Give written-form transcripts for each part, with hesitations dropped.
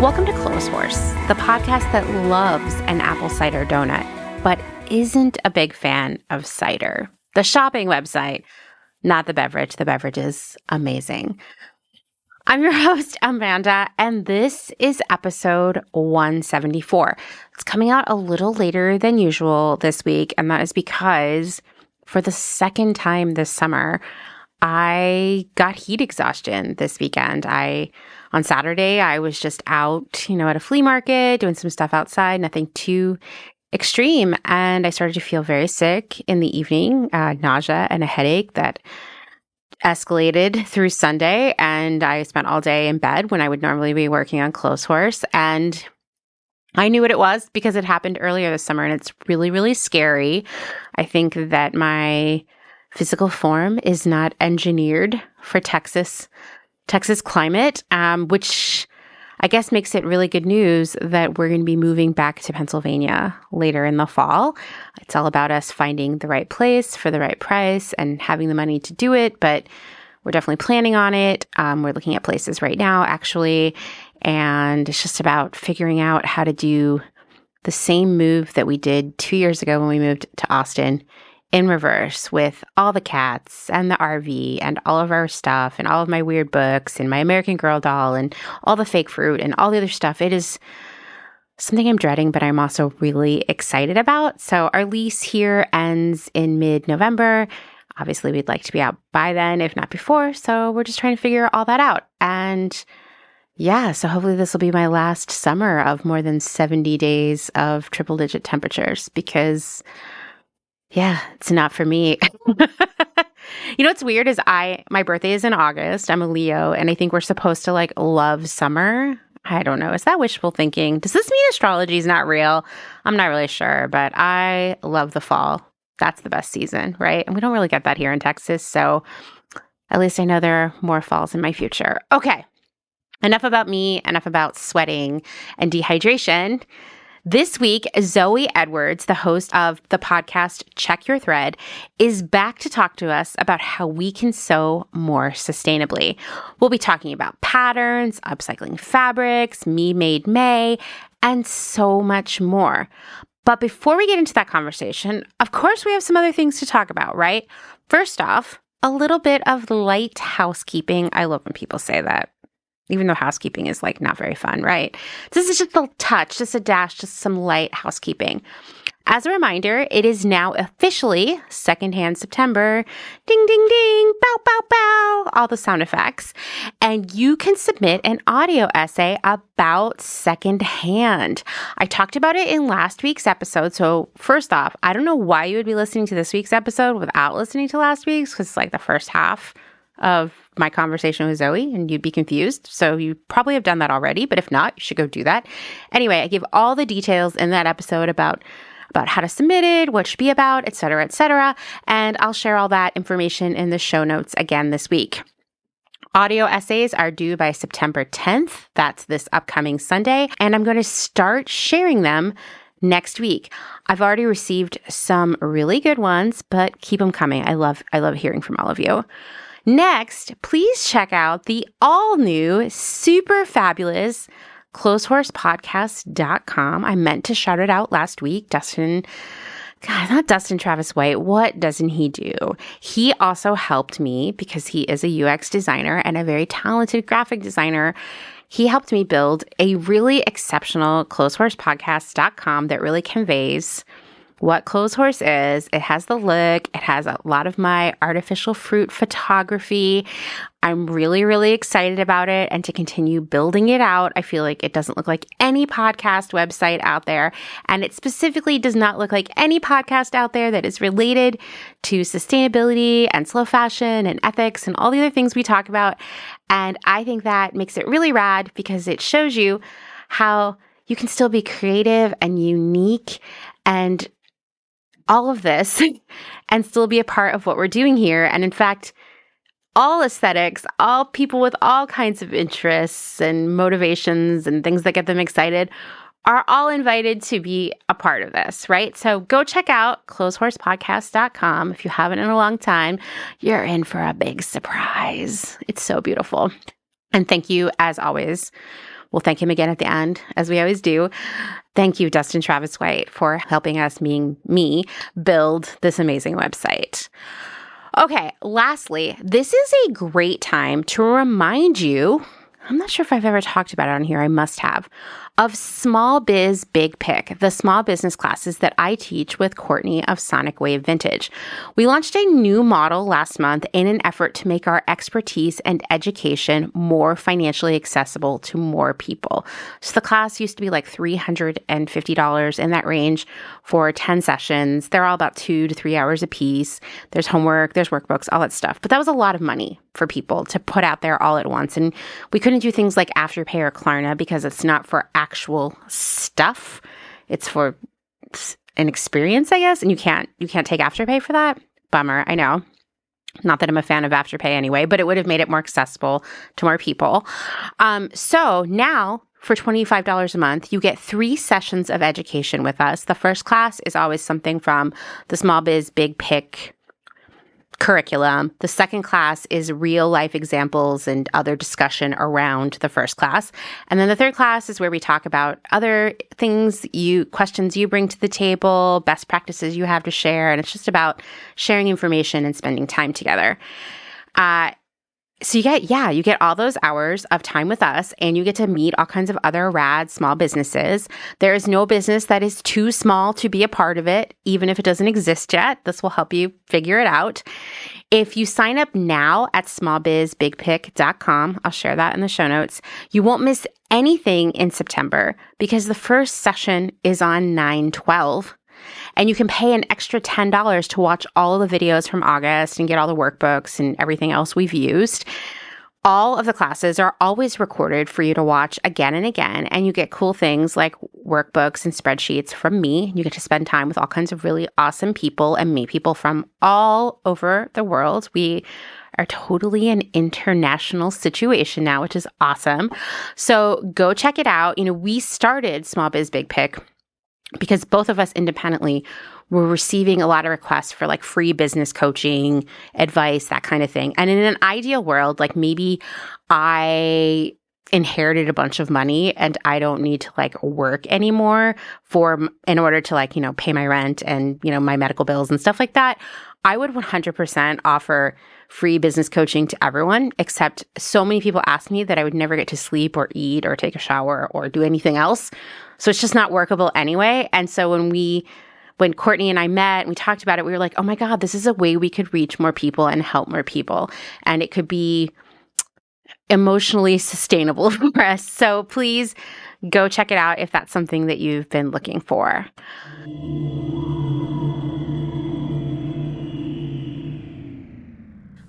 Welcome to Clothes Horse, the podcast that loves an apple cider donut, but isn't a big fan of cider. The shopping website, not the beverage. The beverage is amazing. I'm your host, Amanda, and this is episode 174. It's coming out a little later than usual this week, and that is because for the second time this summer, I got heat exhaustion this weekend. On Saturday, I was just out, at a flea market, doing some stuff outside, nothing too extreme. And I started to feel very sick in the evening, nausea and a headache that escalated through Sunday. And I spent all day in bed when I would normally be working on Clothes Horse. And I knew what it was because it happened earlier this summer, and it's really, really scary. I think that my physical form is not engineered for Texas climate, which I guess makes it really good news that we're going to be moving back to Pennsylvania later in the fall. It's all about us finding the right place for the right price and having the money to do it, but we're definitely planning on it. We're looking at places right now, actually, and it's just about figuring out how to do the same move that we did 2 years ago when we moved to Austin in reverse, with all the cats and the RV and all of our stuff and all of my weird books and my American Girl doll and all the fake fruit and all the other stuff. It is something I'm dreading, but I'm also really excited about. So our lease here ends in mid-November. Obviously, we'd like to be out by then, if not before. So we're just trying to figure all that out. And yeah, so hopefully this will be my last summer of more than 70 days of triple-digit temperatures, because yeah, it's not for me. What's weird is my birthday is in August. I'm a Leo, and I think we're supposed to love summer. I don't know. Is that wishful thinking? Does this mean astrology is not real? I'm not really sure, but I love the fall. That's the best season, right? And we don't really get that here in Texas, so at least I know there are more falls in my future. Okay, enough about me, enough about sweating and dehydration. This week, Zoe Edwards, the host of the podcast Check Your Thread, is back to talk to us about how we can sew more sustainably. We'll be talking about patterns, upcycling fabrics, Me Made May, and so much more. But before we get into that conversation, of course, we have some other things to talk about, right? First off, a little bit of light housekeeping. I love when people say that, even though housekeeping is not very fun, right? This is just a touch, just a dash, just some light housekeeping. As a reminder, it is now officially Secondhand September. Ding, ding, ding, bow, bow, bow, all the sound effects. And you can submit an audio essay about secondhand. I talked about it in last week's episode. So first off, I don't know why you would be listening to this week's episode without listening to last week's, because it's the first half of my conversation with Zoe, and you'd be confused. So you probably have done that already, but if not, you should go do that. Anyway, I give all the details in that episode about how to submit it, what it should be about, et cetera, and I'll share all that information in the show notes again this week. Audio essays are due by September 10th. That's this upcoming Sunday, and I'm going to start sharing them next week. I've already received some really good ones, but keep them coming. I love hearing from all of you. Next, please check out the all-new, super fabulous clotheshorsepodcast.com. I meant to shout it out last week. Dustin Travis White, what doesn't he do? He also helped me, because he is a UX designer and a very talented graphic designer. He helped me build a really exceptional clotheshorsepodcast.com that really conveys what Clothes Horse is. It has the look. It has a lot of my artificial fruit photography. I'm really, really excited about it and to continue building it out. I feel like it doesn't look like any podcast website out there, and it specifically does not look like any podcast out there that is related to sustainability and slow fashion and ethics and all the other things we talk about. And I think that makes it really rad because it shows you how you can still be creative and unique and all of this and still be a part of what we're doing here. And in fact, all aesthetics, all people with all kinds of interests and motivations and things that get them excited are all invited to be a part of this, right? So go check out clotheshorsepodcast.com. If you haven't in a long time, you're in for a big surprise. It's so beautiful. And thank you, as always, We'll thank him again at the end, as we always do. Thank you, Dustin Travis White, for helping us, me, build this amazing website. Okay, lastly, this is a great time to remind you, I'm not sure if I've ever talked about it on here, I must have, of Small Biz Big Pick, the small business classes that I teach with Courtney of Sonic Wave Vintage. We launched a new model last month in an effort to make our expertise and education financially accessible to more people. So the class used to be like $350 in that range for 10 sessions. They're all about 2 to 3 hours a piece. There's homework, there's workbooks, all that stuff. But that was a lot of money for people to put out there all at once. And we couldn't do things like Afterpay or Klarna because it's not for actual stuff. It's for an experience, I guess. And you can't take Afterpay for that. Bummer, I know. Not that I'm a fan of Afterpay anyway, but it would have made it more accessible to more people. So now for $25 a month, you get 3 sessions of education with us. The first class is always something from the Small Biz Big Pick curriculum. The second class is real life examples and other discussion around the first class. And then the third class is where we talk about other things, questions you bring to the table, best practices you have to share. And it's just about sharing information and spending time together. So you get all those hours of time with us, and you get to meet all kinds of other rad small businesses. There is no business that is too small to be a part of it, even if it doesn't exist yet. This will help you figure it out. If you sign up now at smallbizbigpick.com, I'll share that in the show notes, you won't miss anything in September because the first session is on 9/12. And you can pay an extra $10 to watch all of the videos from August and get all the workbooks and everything else we've used. All of the classes are always recorded for you to watch again and again. And you get cool things like workbooks and spreadsheets from me. You get to spend time with all kinds of really awesome people and meet people from all over the world. We are totally an international situation now, which is awesome. So go check it out. We started Small Biz Big Pick because both of us independently were receiving a lot of requests for like free business coaching, advice, that kind of thing. And in an ideal world, like maybe I inherited a bunch of money and I don't need to like work anymore in order to pay my rent and, my medical bills and stuff like that. I would 100% offer free business coaching to everyone, except so many people ask me that I would never get to sleep or eat or take a shower or do anything else. So it's just not workable anyway. And so when Courtney and I met and we talked about it, we were like, oh my God, this is a way we could reach more people and help more people. And it could be emotionally sustainable for us. So please go check it out if that's something that you've been looking for.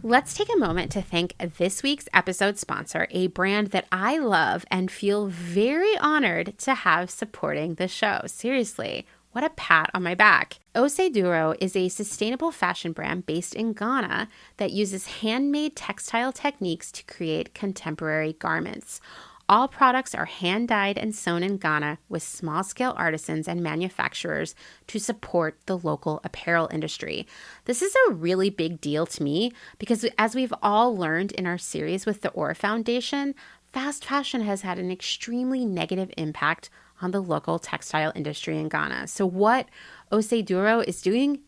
Let's take a moment to thank this week's episode sponsor, a brand that I love and feel very honored to have supporting the show. Seriously, what a pat on my back. Osei Duro is a sustainable fashion brand based in Ghana that uses handmade textile techniques to create contemporary garments. All products are hand-dyed and sewn in Ghana with small-scale artisans and manufacturers to support the local apparel industry. This is a really big deal to me because as we've all learned in our series with the Ore Foundation, fast fashion has had an extremely negative impact on the local textile industry in Ghana. So what Osei Duro is doing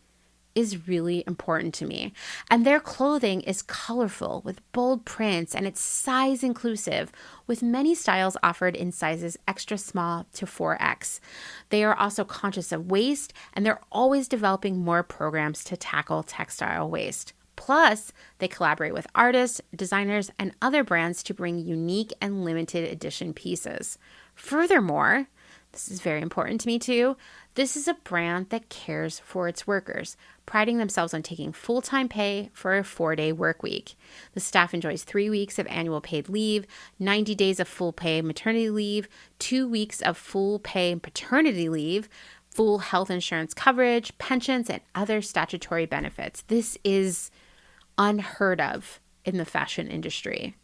is really important to me. And their clothing is colorful with bold prints and it's size inclusive with many styles offered in sizes extra small to 4X. They are also conscious of waste and they're always developing more programs to tackle textile waste. Plus, they collaborate with artists, designers, and other brands to bring unique and limited edition pieces. Furthermore, this is very important to me too, this is a brand that cares for its workers, priding themselves on taking full-time pay for a 4-day work week. The staff enjoys 3 weeks of annual paid leave, 90 days of full pay maternity leave, 2 weeks of full pay paternity leave, full health insurance coverage, pensions, and other statutory benefits. This is unheard of in the fashion industry.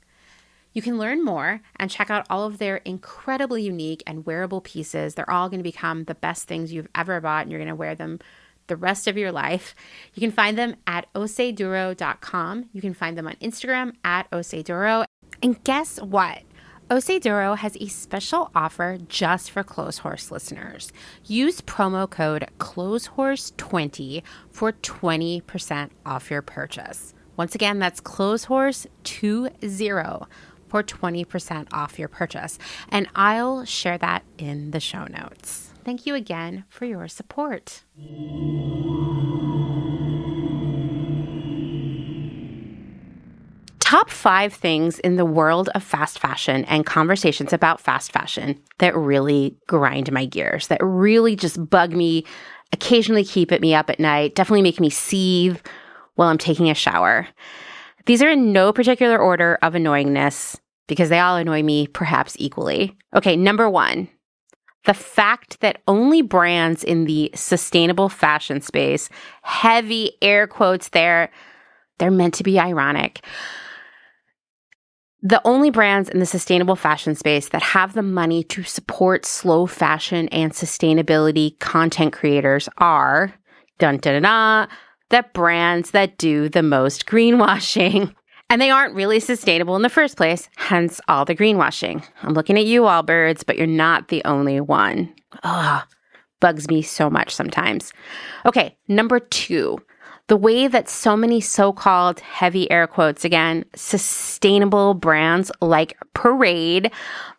You can learn more and check out all of their incredibly unique and wearable pieces. They're all going to become the best things you've ever bought, and you're going to wear them the rest of your life. You can find them at oseiduro.com. You can find them on Instagram at oseiduro. And guess what? OC Duro has a special offer just for Clotheshorse listeners. Use promo code Clotheshorse20 for 20% off your purchase. Once again, that's Clotheshorse20 for 20% off your purchase. And I'll share that in the show notes. Thank you again for your support. Top 5 things in the world of fast fashion and conversations about fast fashion that really grind my gears, that really just bug me, occasionally keep me up at night, definitely make me seethe while I'm taking a shower. These are in no particular order of annoyingness because they all annoy me perhaps equally. Okay, number 1, the fact that only brands in the sustainable fashion space, heavy air quotes there, they're meant to be ironic. The only brands in the sustainable fashion space that have the money to support slow fashion and sustainability content creators are, the brands that do the most greenwashing. And they aren't really sustainable in the first place, hence all the greenwashing. I'm looking at you, Allbirds, but you're not the only one. Ugh, bugs me so much sometimes. Okay, number 2. The way that so many so-called, heavy air quotes again, sustainable brands like Parade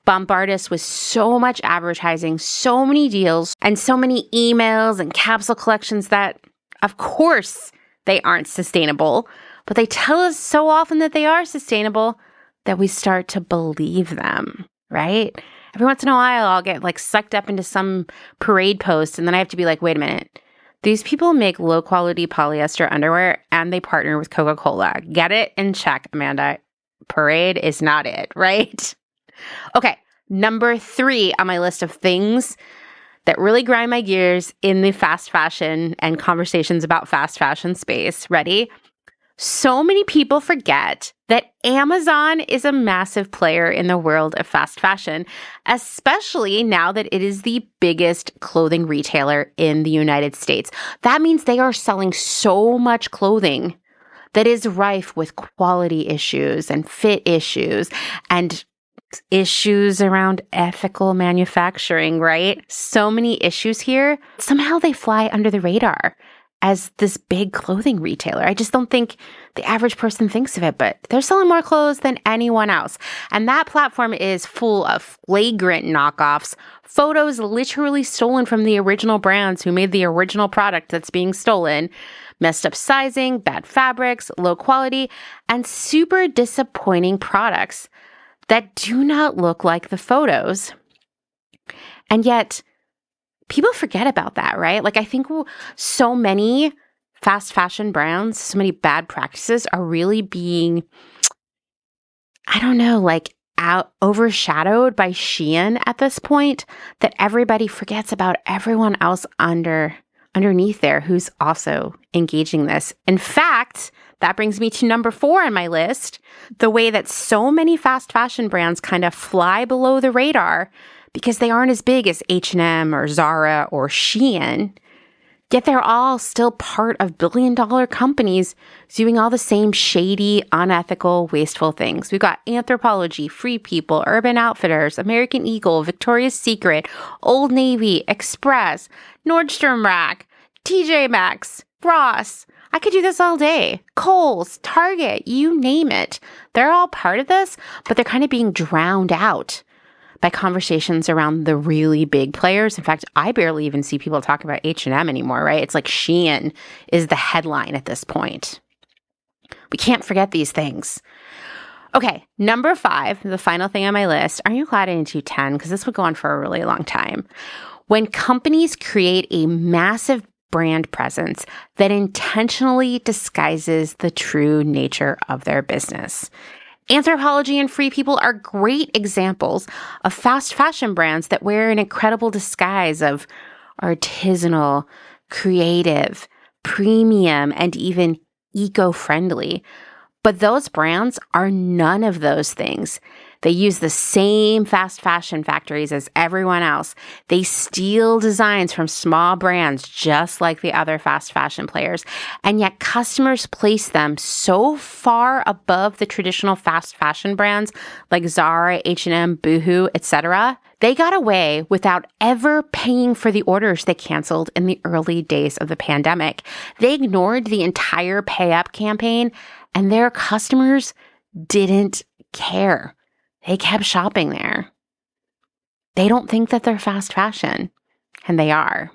bombard us with so much advertising, so many deals, and so many emails and capsule collections that, of course, they aren't sustainable, but they tell us so often that they are sustainable that we start to believe them, right? Every once in a while, I'll get sucked up into some Parade post, and then I have to be like, wait a minute. These people make low-quality polyester underwear, and they partner with Coca-Cola. Get it in check, Amanda. Parade is not it, right? Okay, number 3 on my list of things that really grind my gears in the fast fashion and conversations about fast fashion space. Ready? So many people forget that Amazon is a massive player in the world of fast fashion, especially now that it is the biggest clothing retailer in the United States. That means they are selling so much clothing that is rife with quality issues and fit issues and issues around ethical manufacturing, right? So many issues here. Somehow they fly under the radar as this big clothing retailer. I just don't think the average person thinks of it, but they're selling more clothes than anyone else. And that platform is full of flagrant knockoffs, photos literally stolen from the original brands who made the original product that's being stolen, messed up sizing, bad fabrics, low quality, and super disappointing products that do not look like the photos. And yet, people forget about that, right? I think so many fast fashion brands, so many bad practices are really being, overshadowed by Shein at this point, that everybody forgets about everyone else underneath there who's also engaging this. In fact, that brings me to number 4 on my list, the way that so many fast fashion brands kind of fly below the radar because they aren't as big as H&M or Zara or Shein, yet they're all still part of billion-dollar companies doing all the same shady, unethical, wasteful things. We've got Anthropologie, Free People, Urban Outfitters, American Eagle, Victoria's Secret, Old Navy, Express, Nordstrom Rack, TJ Maxx, Ross. I could do this all day. Kohl's, Target, you name it. They're all part of this, but they're kind of being drowned out by conversations around the really big players. In fact, I barely even see people talk about H&M anymore, right? It's like Shein is the headline at this point. We can't forget these things. Okay, number 5, the final thing on my list. Are you glad I didn't do 10? Because this would go on for a really long time. When companies create a massive brand presence that intentionally disguises the true nature of their business. Anthropologie and Free People are great examples of fast fashion brands that wear an incredible disguise of artisanal, creative, premium, and even eco-friendly. But those brands are none of those things. They use the same fast fashion factories as everyone else. They steal designs from small brands just like the other fast fashion players. And yet customers place them so far above the traditional fast fashion brands like Zara, H&M, Boohoo, etc. They got away without ever paying for the orders they canceled in the early days of the pandemic. They ignored the entire pay up campaign, and their customers didn't care. They kept shopping there. They don't think that they're fast fashion, and they are.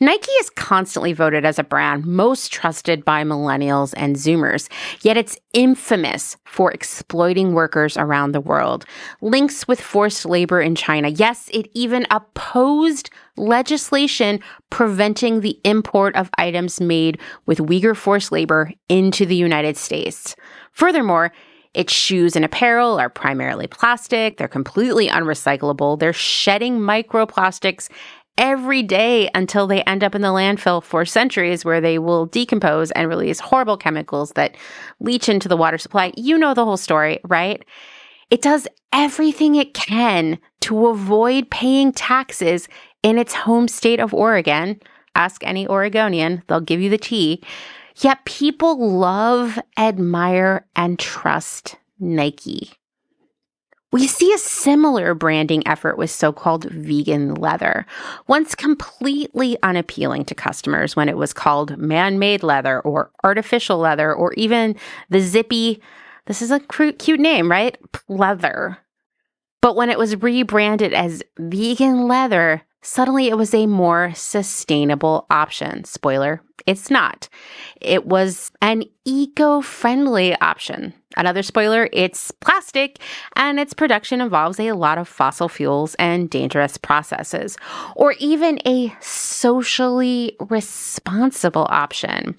Nike is constantly voted as a brand most trusted by millennials and Zoomers, yet it's infamous for exploiting workers around the world. Links with forced labor in China. Yes, it even opposed legislation preventing the import of items made with Uyghur forced labor into the United States. Furthermore, its shoes and apparel are primarily plastic. They're completely unrecyclable. They're shedding microplastics every day until they end up in the landfill for centuries, where they will decompose and release horrible chemicals that leach into the water supply. You know the whole story, right? It does everything it can to avoid paying taxes in its home state of Oregon. Ask any Oregonian, they'll give you the tea. Yet people love, admire, and trust Nike. We see a similar branding effort with so-called vegan leather, once completely unappealing to customers when it was called man-made leather or artificial leather or even the zippy, this is a cute name, right? Pleather. But when it was rebranded as vegan leather, suddenly it was a more sustainable option. Spoiler, it's not. It was an eco-friendly option. Another spoiler, it's plastic, and its production involves a lot of fossil fuels and dangerous processes. Or even a socially responsible option.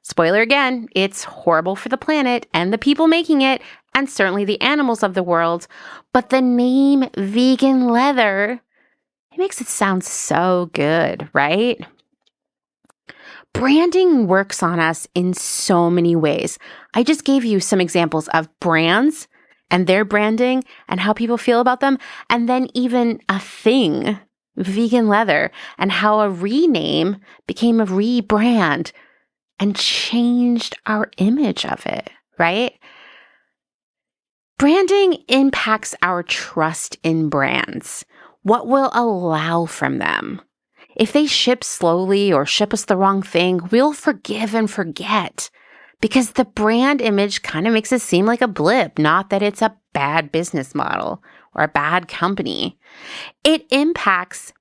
Spoiler again, it's horrible for the planet and the people making it, and certainly the animals of the world. But the name vegan leather, it makes it sound so good, right? Branding works on us in so many ways. I just gave you some examples of brands and their branding and how people feel about them, and then even a thing, vegan leather, and how a rename became a rebrand and changed our image of it, right? Branding impacts our trust in brands. What we'll allow from them. If they ship slowly or ship us the wrong thing, we'll forgive and forget because the brand image kind of makes it seem like a blip, not that it's a bad business model or a bad company.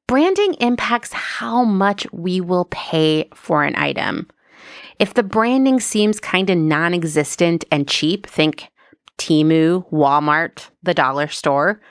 Branding impacts how much we will pay for an item. If the branding seems kind of non-existent and cheap, think Temu, Walmart, the dollar store,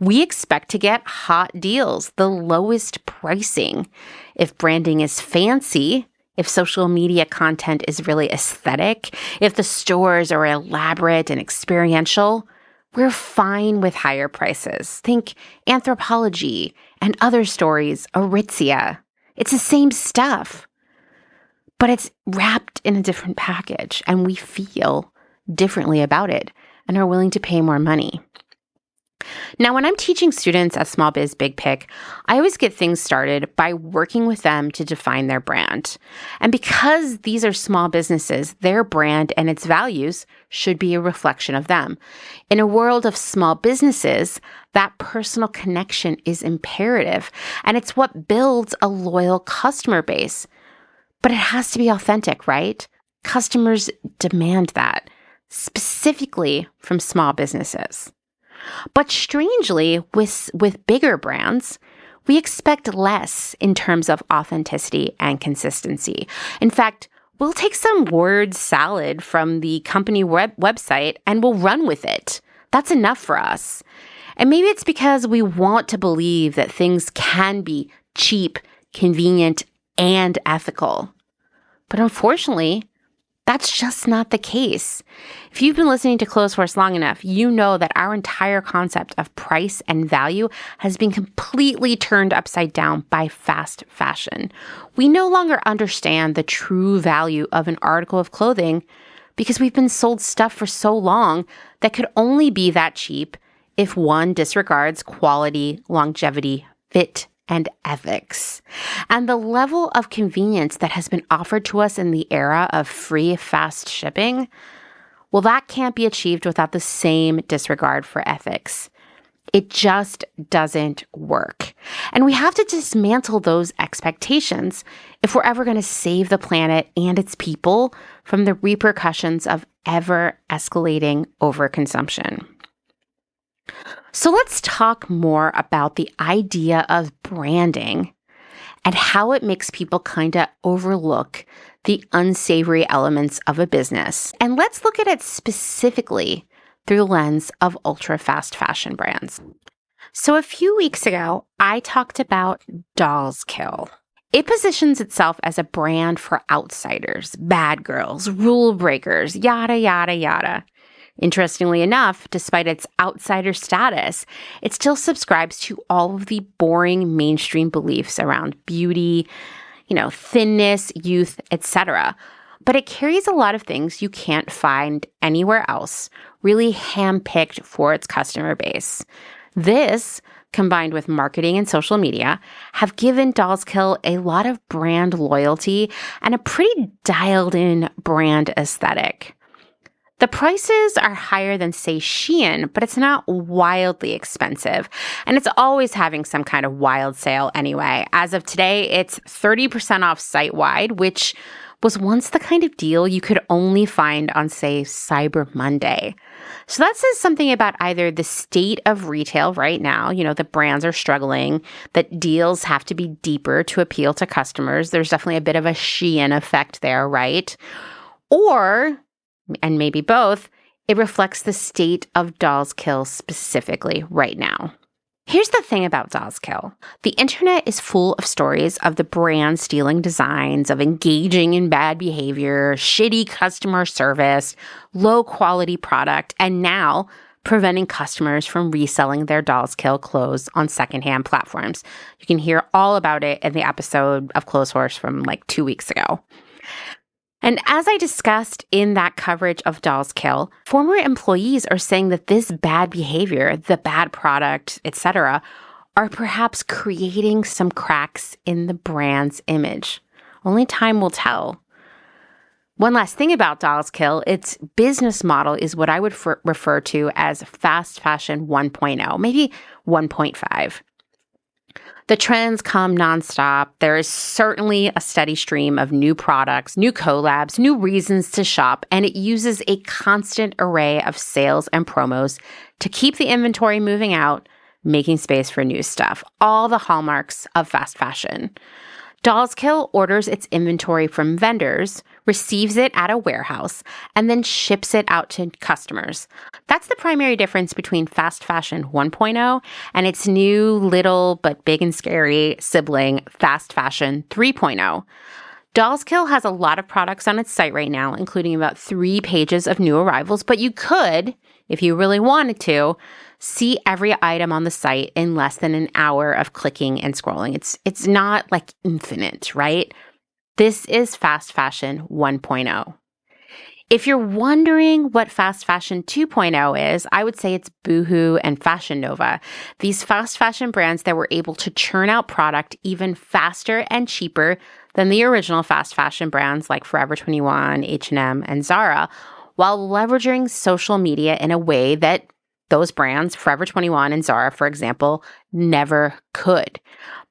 we expect to get hot deals, the lowest pricing. If branding is fancy, if social media content is really aesthetic, if the stores are elaborate and experiential, we're fine with higher prices. Think Anthropologie and other stories, Aritzia. It's the same stuff, but it's wrapped in a different package, and we feel differently about it and are willing to pay more money. Now, when I'm teaching students at Small Biz Big Pick, I always get things started by working with them to define their brand. And because these are small businesses, their brand and its values should be a reflection of them. In a world of small businesses, that personal connection is imperative, and it's what builds a loyal customer base. But it has to be authentic, right? Customers demand that, specifically from small businesses. But strangely, with bigger brands, we expect less in terms of authenticity and consistency. In fact, we'll take some word salad from the company website and we'll run with it. That's enough for us. And maybe it's because we want to believe that things can be cheap, convenient, and ethical. But unfortunately, that's just not the case. If you've been listening to Clothes Horse long enough, you know that our entire concept of price and value has been completely turned upside down by fast fashion. We no longer understand the true value of an article of clothing because we've been sold stuff for so long that could only be that cheap if one disregards quality, longevity, fit, and ethics. And the level of convenience that has been offered to us in the era of free, fast shipping, well, that can't be achieved without the same disregard for ethics. It just doesn't work. And we have to dismantle those expectations if we're ever going to save the planet and its people from the repercussions of ever-escalating overconsumption. So let's talk more about the idea of branding and how it makes people kind of overlook the unsavory elements of a business. And let's look at it specifically through the lens of ultra-fast fashion brands. So a few weeks ago, I talked about Dolls Kill. It positions itself as a brand for outsiders, bad girls, rule breakers, yada, yada, yada. Interestingly enough, despite its outsider status, it still subscribes to all of the boring mainstream beliefs around beauty, thinness, youth, etc. But it carries a lot of things you can't find anywhere else, really handpicked for its customer base. This, combined with marketing and social media, have given Dolls Kill a lot of brand loyalty and a pretty dialed-in brand aesthetic. The prices are higher than, say, Shein, but it's not wildly expensive. And it's always having some kind of wild sale anyway. As of today, it's 30% off site-wide, which was once the kind of deal you could only find on, say, Cyber Monday. So that says something about either the state of retail right now, the brands are struggling, that deals have to be deeper to appeal to customers. There's definitely a bit of a Shein effect there, right? Or, and maybe both, it reflects the state of Dolls Kill specifically right now. Here's the thing about Dolls Kill. The internet is full of stories of the brand stealing designs, of engaging in bad behavior, shitty customer service, low quality product, and now preventing customers from reselling their Dolls Kill clothes on secondhand platforms. You can hear all about it in the episode of Clothes Horse from 2 weeks ago. And as I discussed in that coverage of Dolls Kill, former employees are saying that this bad behavior, the bad product, etc., are perhaps creating some cracks in the brand's image. Only time will tell. One last thing about Dolls Kill, its business model is what I would refer to as fast fashion 1.0, maybe 1.5. The trends come nonstop. There is certainly a steady stream of new products, new collabs, new reasons to shop, and it uses a constant array of sales and promos to keep the inventory moving out, making space for new stuff. All the hallmarks of fast fashion. Dolls Kill orders its inventory from vendors, receives it at a warehouse, and then ships it out to customers. That's the primary difference between fast fashion 1.0 and its new little but big and scary sibling, fast fashion 3.0. Dolls Kill has a lot of products on its site right now, including about 3 pages of new arrivals, but you could, if you really wanted to, see every item on the site in less than an hour of clicking and scrolling. It's not infinite, right? This is fast fashion 1.0. If you're wondering what fast fashion 2.0 is, I would say it's Boohoo and Fashion Nova, these fast fashion brands that were able to churn out product even faster and cheaper than the original fast fashion brands like Forever 21, H&M, and Zara, while leveraging social media in a way that those brands, Forever 21 and Zara, for example, never could.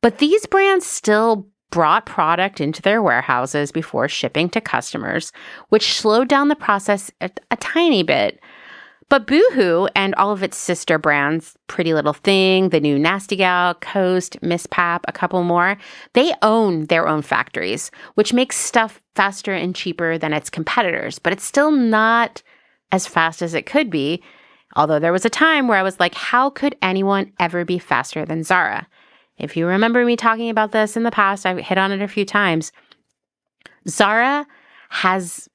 But these brands still brought product into their warehouses before shipping to customers, which slowed down the process a tiny bit. But Boohoo and all of its sister brands, Pretty Little Thing, the new Nasty Gal, Coast, Miss Pap, a couple more, they own their own factories, which makes stuff faster and cheaper than its competitors. But it's still not as fast as it could be. Although there was a time where I was like, how could anyone ever be faster than Zara? If you remember me talking about this in the past, I've hit on it a few times. Zara has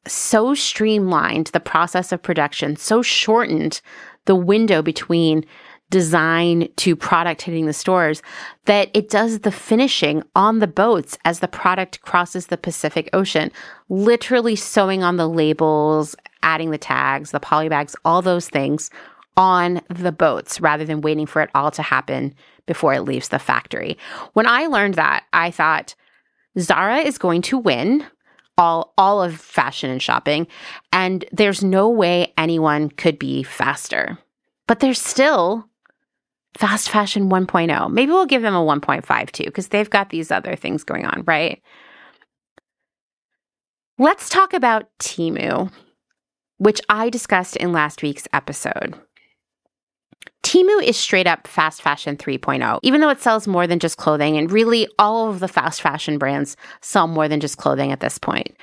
so streamlined the process of production, so shortened the window between design to product hitting the stores that it does the finishing on the boats as the product crosses the Pacific Ocean, literally sewing on the labels, adding the tags, the polybags, all those things on the boats rather than waiting for it all to happen before it leaves the factory. When I learned that, I thought Zara is going to win all of fashion and shopping, and there's no way anyone could be faster. But there's still fast fashion 1.0. Maybe we'll give them a 1.5 too, because they've got these other things going on, right? Let's talk about Temu, which I discussed in last week's episode. Temu is straight up fast fashion 3.0, even though it sells more than just clothing, and really all of the fast fashion brands sell more than just clothing at this point.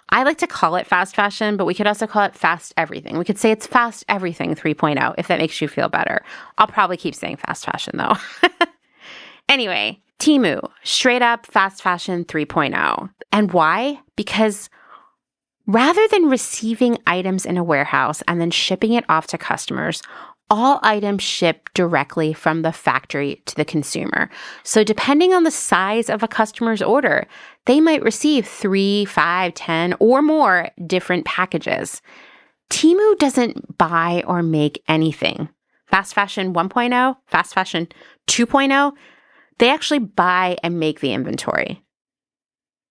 I like to call it fast fashion, but we could also call it fast everything. We could say it's fast everything 3.0 if that makes you feel better. I'll probably keep saying fast fashion though. Anyway, Temu, straight up fast fashion 3.0. And why? Because rather than receiving items in a warehouse and then shipping it off to customers, all items ship directly from the factory to the consumer. So depending on the size of a customer's order, they might receive 3, 5, 10, or more different packages. Temu doesn't buy or make anything. Fast fashion 1.0, fast fashion 2.0, they actually buy and make the inventory.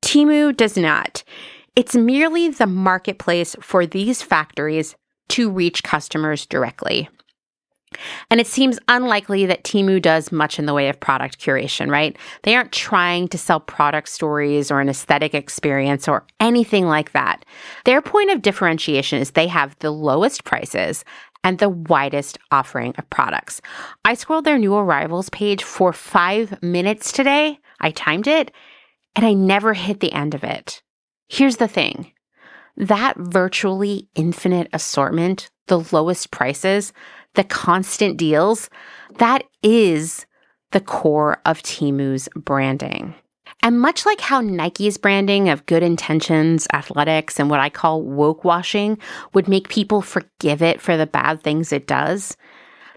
Temu does not. It's merely the marketplace for these factories to reach customers directly. And it seems unlikely that Temu does much in the way of product curation, right? They aren't trying to sell product stories or an aesthetic experience or anything like that. Their point of differentiation is they have the lowest prices and the widest offering of products. I scrolled their new arrivals page for 5 minutes today. I timed it, and I never hit the end of it. Here's the thing. That virtually infinite assortment, the lowest prices, the constant deals, that is the core of Temu's branding. And much like how Nike's branding of good intentions, athletics, and what I call woke washing would make people forgive it for the bad things it does,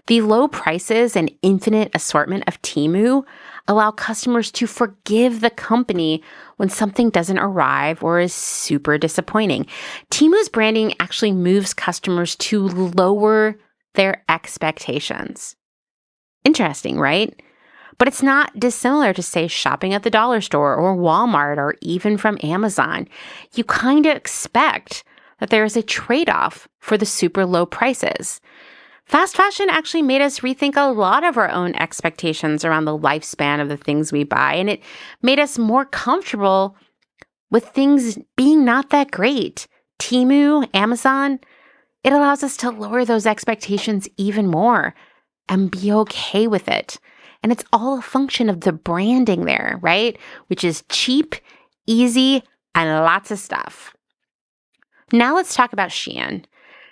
the low prices and infinite assortment of Temu allow customers to forgive the company when something doesn't arrive or is super disappointing. Temu's branding actually moves customers to lower their expectations. Interesting, right? But it's not dissimilar to, say, shopping at the dollar store or Walmart or even from Amazon. You kind of expect that there is a trade-off for the super low prices. Fast fashion actually made us rethink a lot of our own expectations around the lifespan of the things we buy, and it made us more comfortable with things being not that great. Temu, Amazon, it allows us to lower those expectations even more and be okay with it. And it's all a function of the branding there, right? Which is cheap, easy, and lots of stuff. Now let's talk about Shein.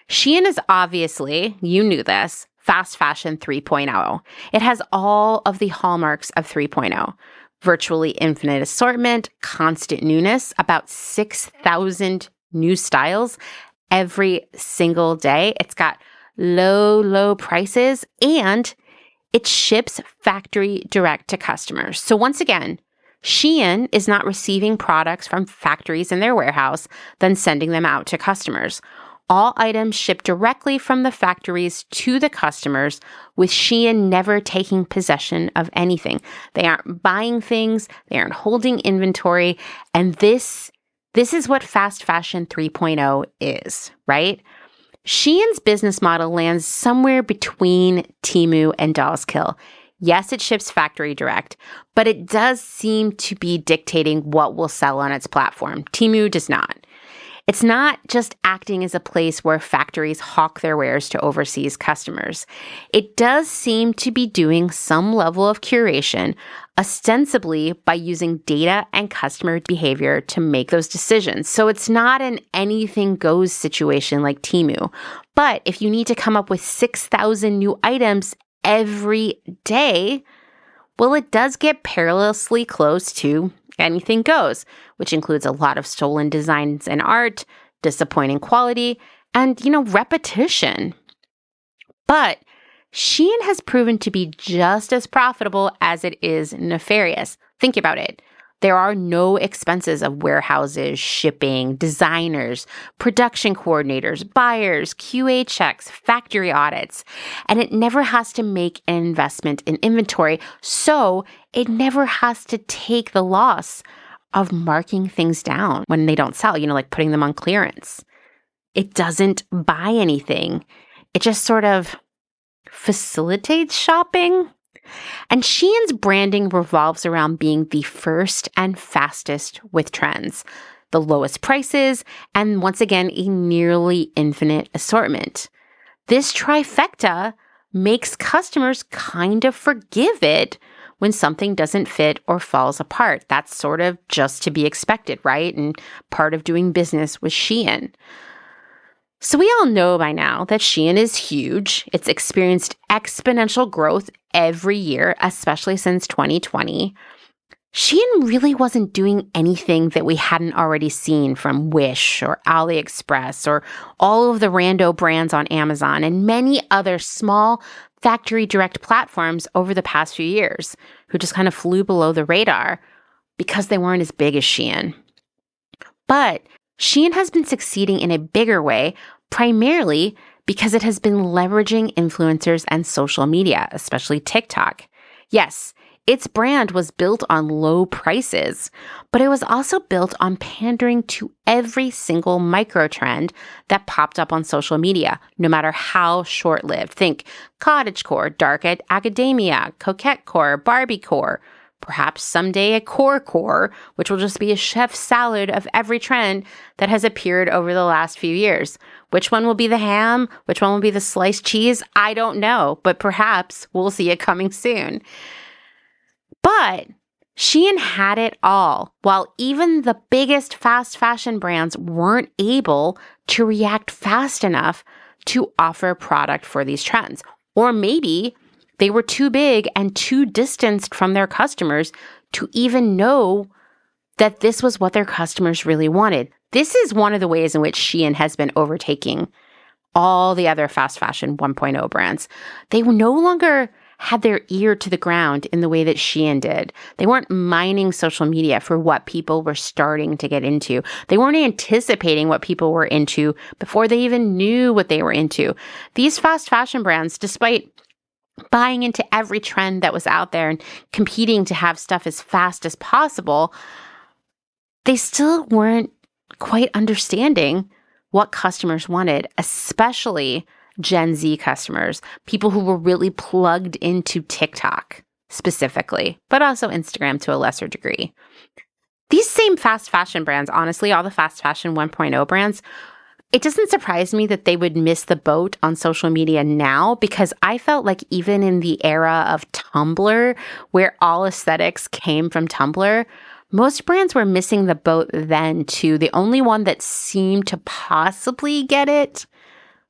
Shein is obviously, you knew this, fast fashion 3.0. It has all of the hallmarks of 3.0. Virtually infinite assortment, constant newness, about 6,000 new styles every single day. It's got low prices, and it ships factory direct to customers. So once again, Shein is not receiving products from factories in their warehouse, then sending them out to customers. All items ship directly from the factories to the customers, with Shein never taking possession of anything. They aren't buying things, they aren't holding inventory, and this is what fast fashion 3.0 is, right? Shein's business model lands somewhere between Temu and Dolls Kill. Yes, it ships factory direct, but it does seem to be dictating what will sell on its platform. Temu does not. It's not just acting as a place where factories hawk their wares to overseas customers. It does seem to be doing some level of curation, ostensibly by using data and customer behavior to make those decisions. So it's not an anything goes situation like Temu. But if you need to come up with 6,000 new items every day, well, it does get perilously close to anything goes, which includes a lot of stolen designs and art, disappointing quality, and, repetition. But Shein has proven to be just as profitable as it is nefarious. Think about it. There are no expenses of warehouses, shipping, designers, production coordinators, buyers, QA checks, factory audits, and it never has to make an investment in inventory, so it never has to take the loss of marking things down when they don't sell, like putting them on clearance. It doesn't buy anything. It just sort of facilitates shopping. And Shein's branding revolves around being the first and fastest with trends, the lowest prices, and once again, a nearly infinite assortment. This trifecta makes customers kind of forgive it when something doesn't fit or falls apart. That's sort of just to be expected, right? And part of doing business with Shein. So we all know by now that Shein is huge. It's experienced exponential growth every year, especially since 2020. Shein really wasn't doing anything that we hadn't already seen from Wish or AliExpress or all of the rando brands on Amazon and many other small factory direct platforms over the past few years who just kind of flew below the radar because they weren't as big as Shein. But Shein has been succeeding in a bigger way, primarily because it has been leveraging influencers and social media, especially TikTok. Yes, its brand was built on low prices, but it was also built on pandering to every single micro trend that popped up on social media, no matter how short-lived. Think cottagecore, dark academia, coquettecore, Barbiecore, perhaps someday a core, which will just be a chef's salad of every trend that has appeared over the last few years. Which one will be the ham? Which one will be the sliced cheese? I don't know, but perhaps we'll see it coming soon. But Shein had it all, while even the biggest fast fashion brands weren't able to react fast enough to offer product for these trends. Or maybe they were too big and too distanced from their customers to even know that this was what their customers really wanted. This is one of the ways in which Shein has been overtaking all the other fast fashion 1.0 brands. They no longer had their ear to the ground in the way that Shein did. They weren't mining social media for what people were starting to get into. They weren't anticipating what people were into before they even knew what they were into. These fast fashion brands, despite buying into every trend that was out there and competing to have stuff as fast as possible, they still weren't quite understanding what customers wanted, especially Gen Z customers, people who were really plugged into TikTok specifically, but also Instagram to a lesser degree. These same fast fashion brands, honestly, all the fast fashion 1.0 brands, it doesn't surprise me that they would miss the boat on social media now, because I felt like even in the era of Tumblr, where all aesthetics came from Tumblr, most brands were missing the boat then too. The only one that seemed to possibly get it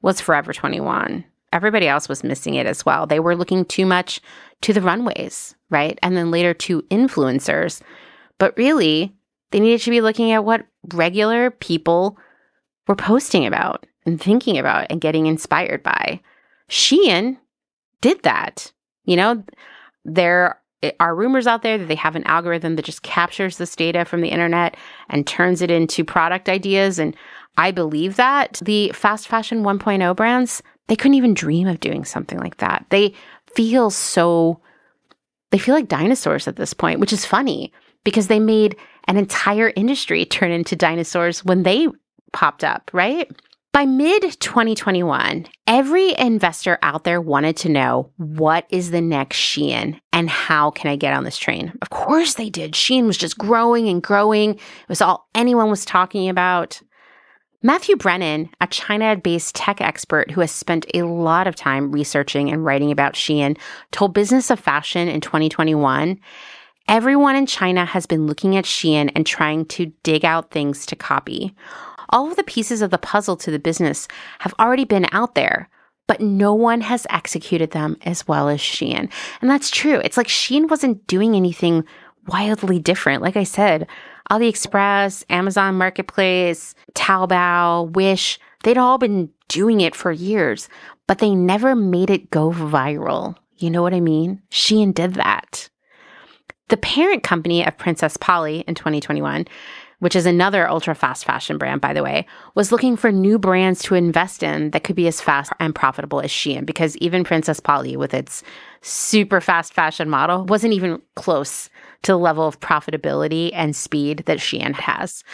was Forever 21. Everybody else was missing it as well. They were looking too much to the runways, right? And then later to influencers. But really, they needed to be looking at what regular people were posting about and thinking about and getting inspired by. Shein did that. There are rumors out there that they have an algorithm that just captures this data from the internet and turns it into product ideas. And I believe that. The fast fashion 1.0 brands, they couldn't even dream of doing something like that. They feel like dinosaurs at this point, which is funny because they made an entire industry turn into dinosaurs when they popped up, right? By mid-2021, every investor out there wanted to know, what is the next Shein and how can I get on this train? Of course they did. Shein was just growing and growing. It was all anyone was talking about. Matthew Brennan, a China-based tech expert who has spent a lot of time researching and writing about Shein, told Business of Fashion in 2021, everyone in China has been looking at Shein and trying to dig out things to copy. All of the pieces of the puzzle to the business have already been out there, but no one has executed them as well as Shein. And that's true. It's like Shein wasn't doing anything wildly different. Like I said, AliExpress, Amazon Marketplace, Taobao, Wish, they'd all been doing it for years, but they never made it go viral. You know what I mean? Shein did that. The parent company of Princess Polly in 2021, which is another ultra fast fashion brand, by the way, was looking for new brands to invest in that could be as fast and profitable as Shein, because even Princess Polly, with its super fast fashion model, wasn't even close to the level of profitability and speed that Shein has.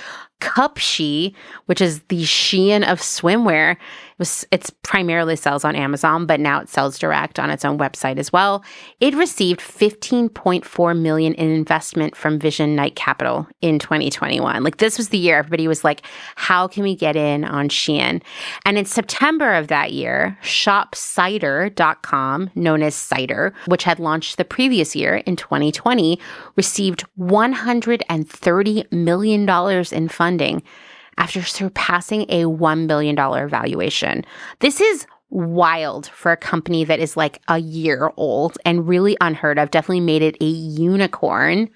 Cupshe, which is the Shein of swimwear, it's primarily sells on Amazon, but now it sells direct on its own website as well. It received $15.4 million in investment from Vision Knight Capital in 2021. Like, this was the year everybody was like, how can we get in on Shein? And in September of that year, shopcider.com, known as Cider, which had launched the previous year in 2020, received $130 million in funding after surpassing a $1 billion valuation. This is wild for a company that is like a year old and really unheard of. Definitely made it a unicorn,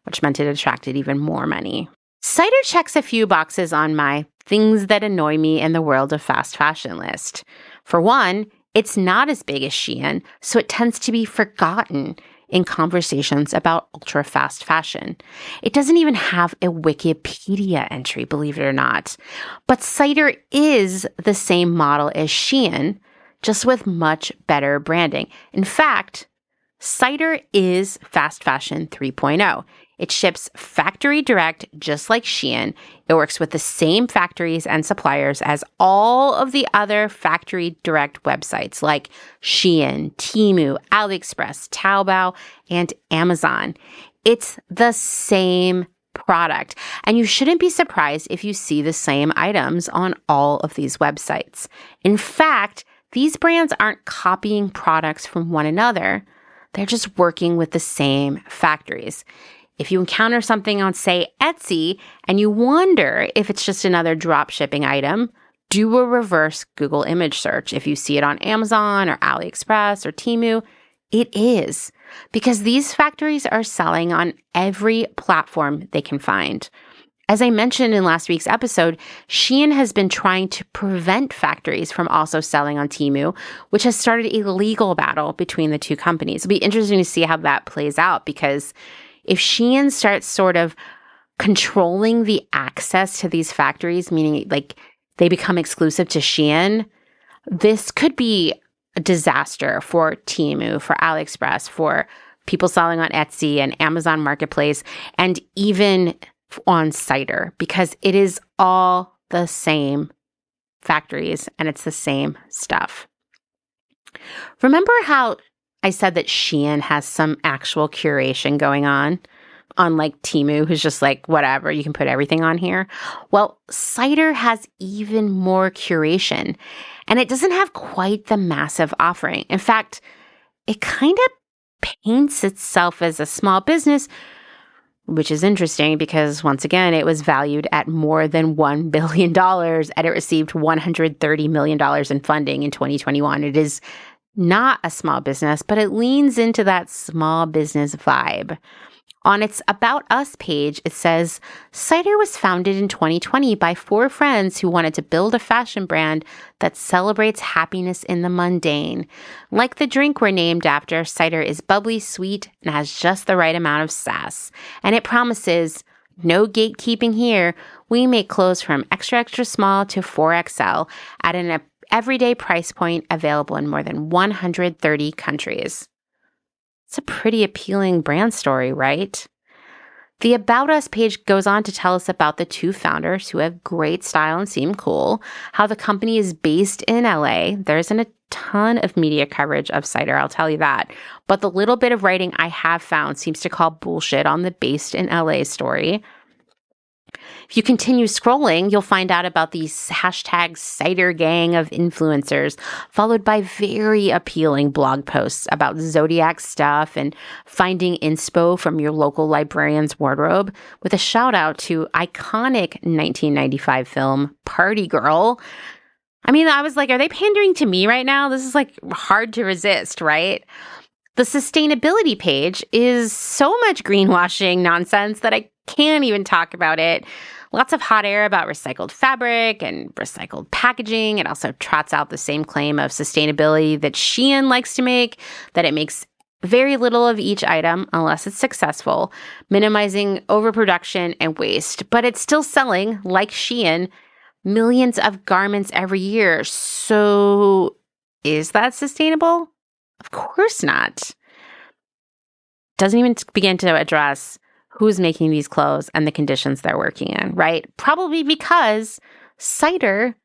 which meant it attracted even more money. Cider checks a few boxes on my things that annoy me in the world of fast fashion list. For one, it's not as big as Shein, so it tends to be forgotten in conversations about ultra fast fashion. It doesn't even have a Wikipedia entry, believe it or not. But Cider is the same model as Shein, just with much better branding. In fact, Cider is fast fashion 3.0. It ships factory direct, just like Shein. It works with the same factories and suppliers as all of the other factory direct websites like Shein, Temu, AliExpress, Taobao, and Amazon. It's the same product. And you shouldn't be surprised if you see the same items on all of these websites. In fact, these brands aren't copying products from one another. They're just working with the same factories. If you encounter something on, say, Etsy, and you wonder if it's just another drop shipping item, do a reverse Google image search. If you see it on Amazon or AliExpress or Temu, it is, because these factories are selling on every platform they can find. As I mentioned in last week's episode, Shein has been trying to prevent factories from also selling on Temu, which has started a legal battle between the two companies. It'll be interesting to see how that plays out, because if Shein starts sort of controlling the access to these factories, meaning like they become exclusive to Shein, this could be a disaster for Temu, for AliExpress, for people selling on Etsy and Amazon Marketplace, and even on Cider, because it is all the same factories and it's the same stuff. Remember how I said that Shein has some actual curation going on, unlike Temu, who's just like, whatever, you can put everything on here? Well, Cider has even more curation, and it doesn't have quite the massive offering. In fact, it kind of paints itself as a small business, which is interesting because, once again, it was valued at more than $1 billion and it received $130 million in funding in 2021. It is not a small business, but it leans into that small business vibe. On its About Us page, it says, Cider was founded in 2020 by 4 friends who wanted to build a fashion brand that celebrates happiness in the mundane. Like the drink we're named after, Cider is bubbly, sweet, and has just the right amount of sass. And it promises, no gatekeeping here. We make clothes from extra, extra small to 4XL at an everyday price point, available in more than 130 countries. It's a pretty appealing brand story, right? The About Us page goes on to tell us about the 2 founders who have great style and seem cool, how the company is based in LA. There isn't a ton of media coverage of Cider, I'll tell you that. But the little bit of writing I have found seems to call bullshit on the based in LA story. If you continue scrolling, you'll find out about the hashtag Cider gang of influencers, followed by very appealing blog posts about zodiac stuff and finding inspo from your local librarian's wardrobe, with a shout out to iconic 1995 film Party Girl. I mean, I was like, are they pandering to me right now? This is like hard to resist, right? The sustainability page is so much greenwashing nonsense that I can't even talk about it. Lots of hot air about recycled fabric and recycled packaging. It also trots out the same claim of sustainability that Shein likes to make, that it makes very little of each item unless it's successful, minimizing overproduction and waste. But it's still selling, like Shein, millions of garments every year. So is that sustainable? Of course not. Doesn't even begin to address who's making these clothes and the conditions they're working in, right? Probably because Cider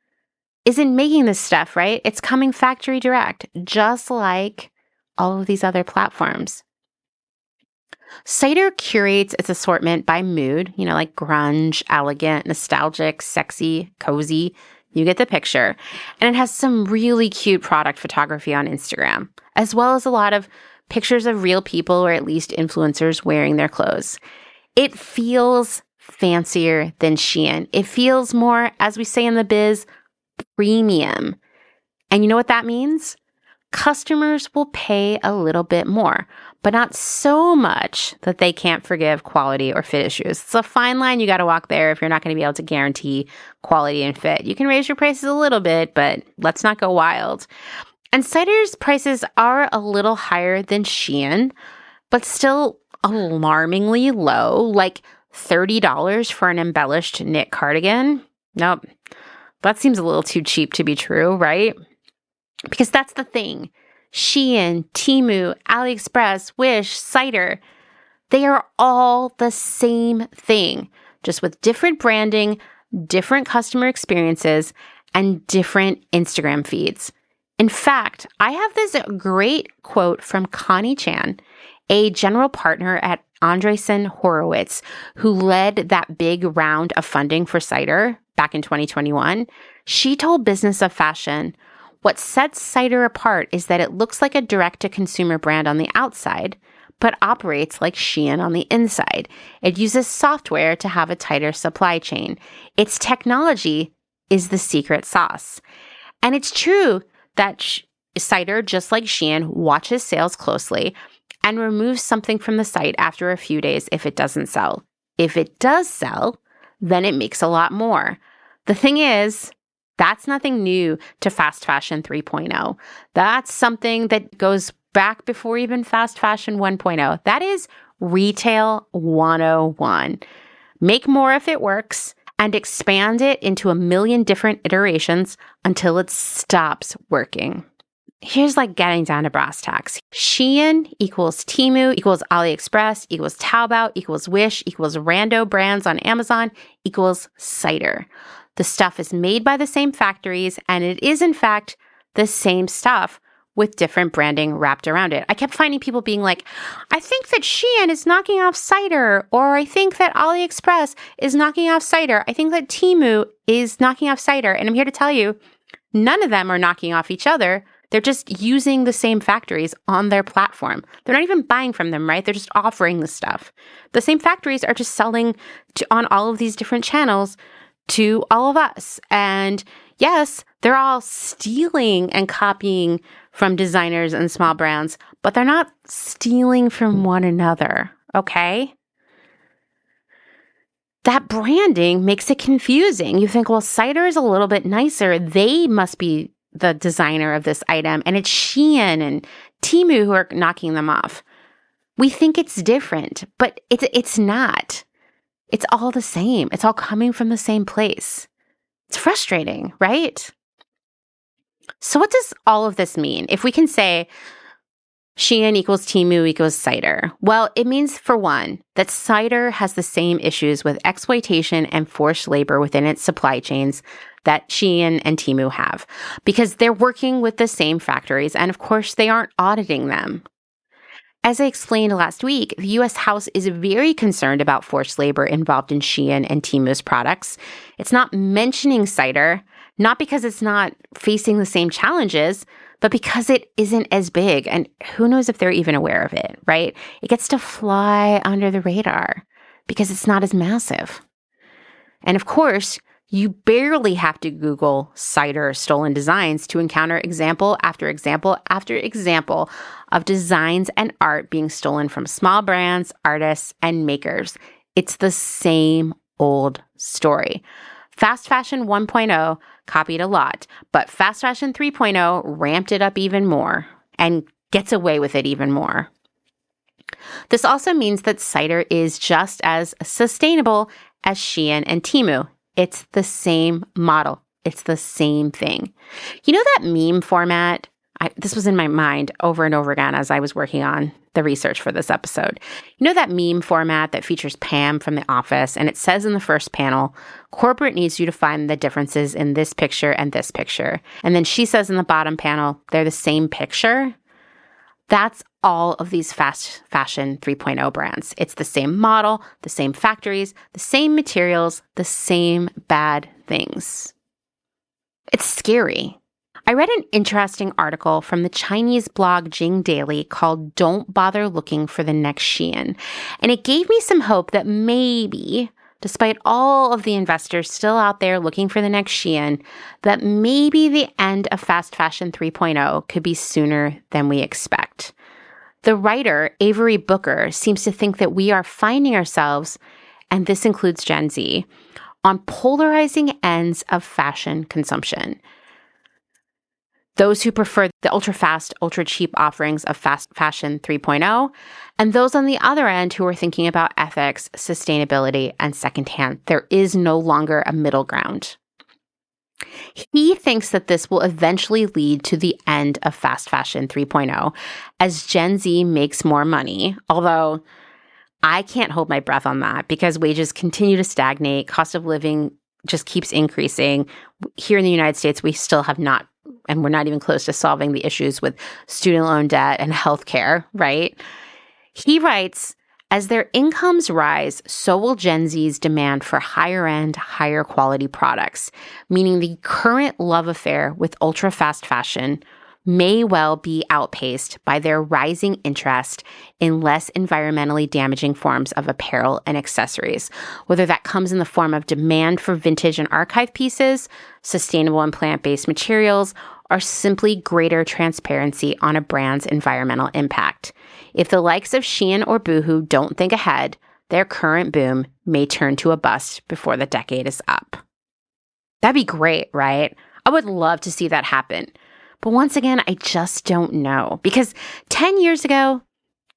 isn't making this stuff, right? It's coming factory direct, just like all of these other platforms. Cider curates its assortment by mood, like grunge, elegant, nostalgic, sexy, cozy. You get the picture. And it has some really cute product photography on Instagram, as well as a lot of pictures of real people, or at least influencers, wearing their clothes. It feels fancier than Shein. It feels more, as we say in the biz, premium. And you know what that means? Customers will pay a little bit more, but not so much that they can't forgive quality or fit issues. It's a fine line you got to walk there if you're not going to be able to guarantee quality and fit. You can raise your prices a little bit, but let's not go wild. And Cider's prices are a little higher than Shein, but still alarmingly low, like $30 for an embellished knit cardigan. Nope. That seems a little too cheap to be true, right? Because that's the thing. Shein, Temu, AliExpress, Wish, Cider, they are all the same thing, just with different branding, different customer experiences, and different Instagram feeds. In fact, I have this great quote from Connie Chan, a general partner at Andreessen Horowitz, who led that big round of funding for Cider back in 2021. She told Business of Fashion, "What sets Cider apart is that it looks like a direct-to-consumer brand on the outside, but operates like Shein on the inside. It uses software to have a tighter supply chain. Its technology is the secret sauce." And it's true that Cider, just like Shein, watches sales closely and removes something from the site after a few days if it doesn't sell. If it does sell, then it makes a lot more. The thing is, that's nothing new to fast fashion 3.0. That's something that goes back before even fast fashion 1.0. That is retail 101. Make more if it works and expand it into a million different iterations until it stops working. Here's like getting down to brass tacks. Shein equals Temu equals AliExpress equals Taobao equals Wish equals rando brands on Amazon equals Cider. The stuff is made by the same factories, and it is, in fact, the same stuff with different branding wrapped around it. I kept finding people being like, I think that Shein is knocking off Cider, or I think that AliExpress is knocking off Cider. I think that Temu is knocking off Cider. And I'm here to tell you, none of them are knocking off each other. They're just using the same factories on their platform. They're not even buying from them, right? They're just offering the stuff. The same factories are just selling on all of these different channels to all of us. And yes, they're all stealing and copying from designers and small brands, but they're not stealing from one another, okay? That branding makes it confusing. You think, well, Cider is a little bit nicer. They must be the designer of this item, and it's Shein and Temu who are knocking them off. We think it's different, but it's not. It's all the same. It's all coming from the same place. It's frustrating, right? So what does all of this mean? If we can say Shein equals Temu equals Cider, well, it means, for one, that Cider has the same issues with exploitation and forced labor within its supply chains that Shein and Temu have, because they're working with the same factories, and of course, they aren't auditing them. As I explained last week, the U.S. House is very concerned about forced labor involved in Shein and Temu's products. It's not mentioning Cider, not because it's not facing the same challenges, but because it isn't as big, and who knows if they're even aware of it, right? It gets to fly under the radar because it's not as massive. And of course, you barely have to Google Cider stolen designs to encounter example after example after example of designs and art being stolen from small brands, artists, and makers. It's the same old story. Fast fashion 1.0 copied a lot, but fast fashion 3.0 ramped it up even more and gets away with it even more. This also means that Cider is just as sustainable as Shein and Temu. It's the same model. It's the same thing. You know that meme format? This was in my mind over and over again as I was working on the research for this episode. You know that meme format that features Pam from The Office, and it says in the first panel, corporate needs you to find the differences in this picture and this picture. And then she says in the bottom panel, they're the same picture. That's all of these fast fashion 3.0 brands. It's the same model, the same factories, the same materials, the same bad things. It's scary. I read an interesting article from the Chinese blog Jing Daily called Don't Bother Looking for the Next Shein. And it gave me some hope that maybe, despite all of the investors still out there looking for the next Shein, that maybe the end of fast fashion 3.0 could be sooner than we expect. The writer, Avery Booker, seems to think that we are finding ourselves, and this includes Gen Z, on polarizing ends of fashion consumption. Those who prefer the ultra-fast, ultra-cheap offerings of fast fashion 3.0, and those on the other end who are thinking about ethics, sustainability, and secondhand. There is no longer a middle ground. He thinks that this will eventually lead to the end of fast fashion 3.0 as Gen Z makes more money, although I can't hold my breath on that because wages continue to stagnate, cost of living just keeps increasing. Here in the United States, we still have not, and we're not even close to solving the issues with student loan debt and healthcare, right? He writes, as their incomes rise, so will Gen Z's demand for higher end, higher quality products, meaning the current love affair with ultra fast fashion may well be outpaced by their rising interest in less environmentally damaging forms of apparel and accessories, whether that comes in the form of demand for vintage and archive pieces, sustainable and plant-based materials, or simply greater transparency on a brand's environmental impact. If the likes of Shein or Boohoo don't think ahead, their current boom may turn to a bust before the decade is up. That'd be great, right? I would love to see that happen. But once again, I just don't know. Because 10 years ago,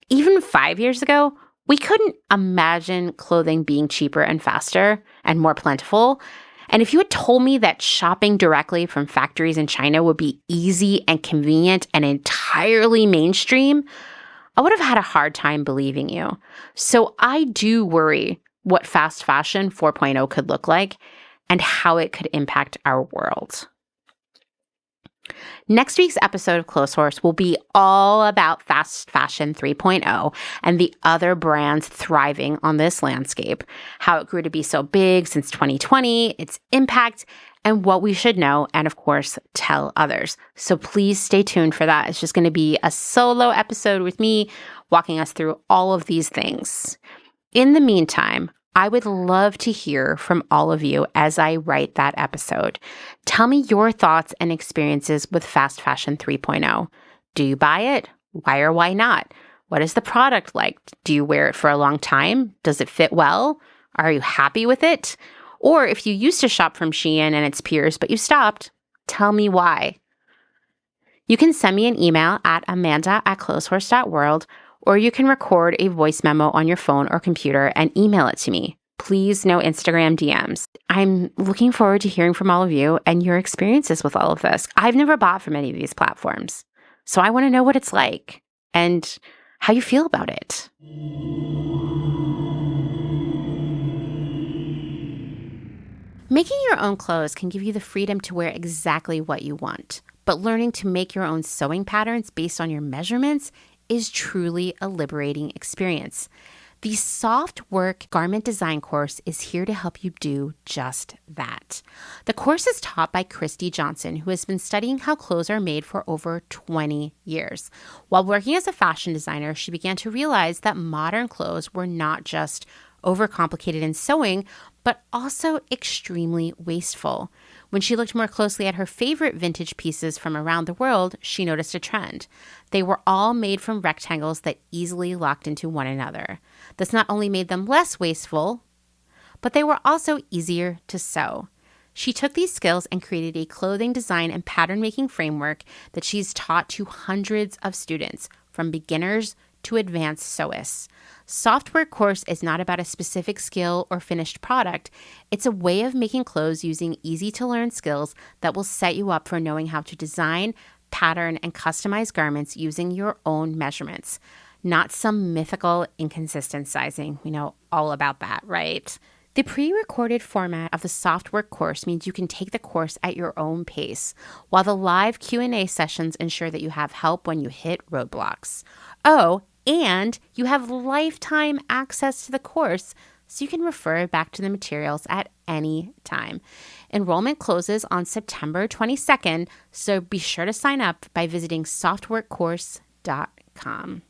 even 5 years ago, we couldn't imagine clothing being cheaper and faster and more plentiful. And if you had told me that shopping directly from factories in China would be easy and convenient and entirely mainstream, I would have had a hard time believing you. So I do worry what fast fashion 4.0 could look like and how it could impact our world. Next week's episode of Clothes Horse will be all about fast fashion 3.0 and the other brands thriving on this landscape, how it grew to be so big since 2020, its impact, and what we should know, and of course, tell others. So please stay tuned for that. It's just going to be a solo episode with me walking us through all of these things. In the meantime, I would love to hear from all of you as I write that episode. Tell me your thoughts and experiences with fast fashion 3.0. Do you buy it? Why or why not? What is the product like? Do you wear it for a long time? Does it fit well? Are you happy with it? Or if you used to shop from Shein and its peers, but you stopped, tell me why. You can send me an email at amanda@clotheshorse.world, or you can record a voice memo on your phone or computer and email it to me. Please, no Instagram DMs. I'm looking forward to hearing from all of you and your experiences with all of this. I've never bought from any of these platforms, so I want to know what it's like and how you feel about it. Making your own clothes can give you the freedom to wear exactly what you want, but learning to make your own sewing patterns based on your measurements is truly a liberating experience. The Soft Work Garment Design course is here to help you do just that. The course is taught by Christy Johnson, who has been studying how clothes are made for over 20 years. While working as a fashion designer, she began to realize that modern clothes were not just overcomplicated in sewing, but also extremely wasteful. When she looked more closely at her favorite vintage pieces from around the world, she noticed a trend. They were all made from rectangles that easily locked into one another. This not only made them less wasteful, but they were also easier to sew. She took these skills and created a clothing design and pattern making framework that she's taught to hundreds of students, from beginners to advanced sewists. Softwork course is not about a specific skill or finished product. It's a way of making clothes using easy-to-learn skills that will set you up for knowing how to design, pattern, and customize garments using your own measurements, not some mythical inconsistent sizing. We know all about that, right? The pre-recorded format of the Softwork course means you can take the course at your own pace, while the live Q&A sessions ensure that you have help when you hit roadblocks. Oh, and you have lifetime access to the course, so you can refer back to the materials at any time. Enrollment closes on September 22nd, so be sure to sign up by visiting softworkcourse.com.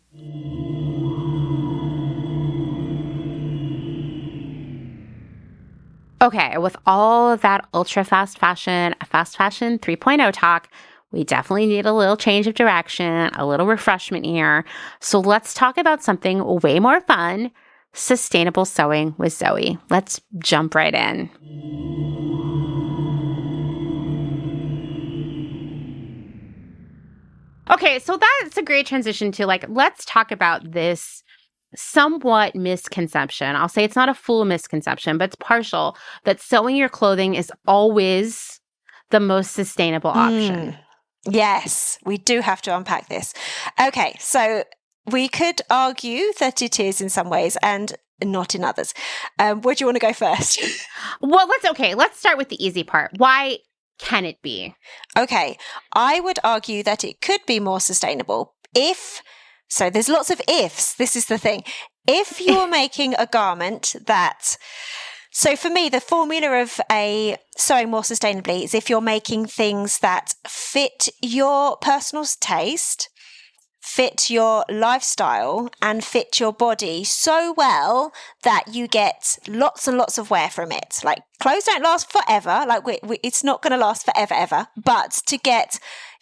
Okay, with all of that ultra fast fashion 3.0 talk, we definitely need a little change of direction, a little refreshment here. So let's talk about something way more fun, sustainable sewing with Zoe. Let's jump right in. Okay, so that's a great transition to let's talk about this somewhat misconception. I'll say it's not a full misconception, but it's partial, that sewing your clothing is always the most sustainable option. Yes, we do have to unpack this. Okay, so we could argue that it is in some ways and not in others. Where do you want to go first? Well, let's start with the easy part. Why can it be? Okay, I would argue that it could be more sustainable so there's lots of ifs. This is the thing. If you're making a garment so for me, the formula of sewing more sustainably is if you're making things that fit your personal taste, fit your lifestyle, and fit your body so well that you get lots and lots of wear from it. Like, clothes don't last forever. It's not going to last forever, ever. But to get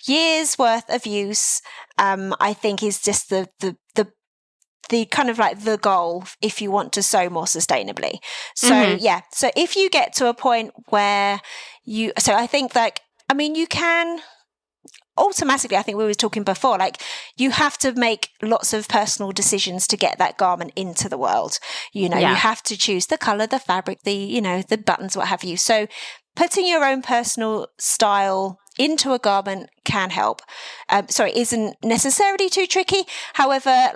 years worth of use, I think is just the kind of the goal if you want to sew more sustainably. So so if you get to a point where I think you can automatically, I think we were talking before, you have to make lots of personal decisions to get that garment into the world. You have to choose the color, the fabric, the buttons, what have you. So putting your own personal style into a garment can help. Isn't necessarily too tricky. However,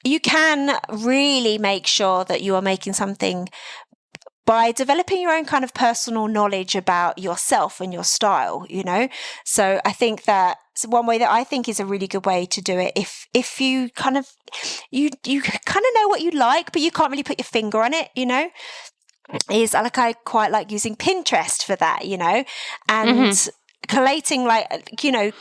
you can really make sure that you are making something by developing your own kind of personal knowledge about yourself and your style, So I think that's one way that I think is a really good way to do it. If you kind of, you kind of know what you like, but you can't really put your finger on it, is I quite like using Pinterest for that, and collating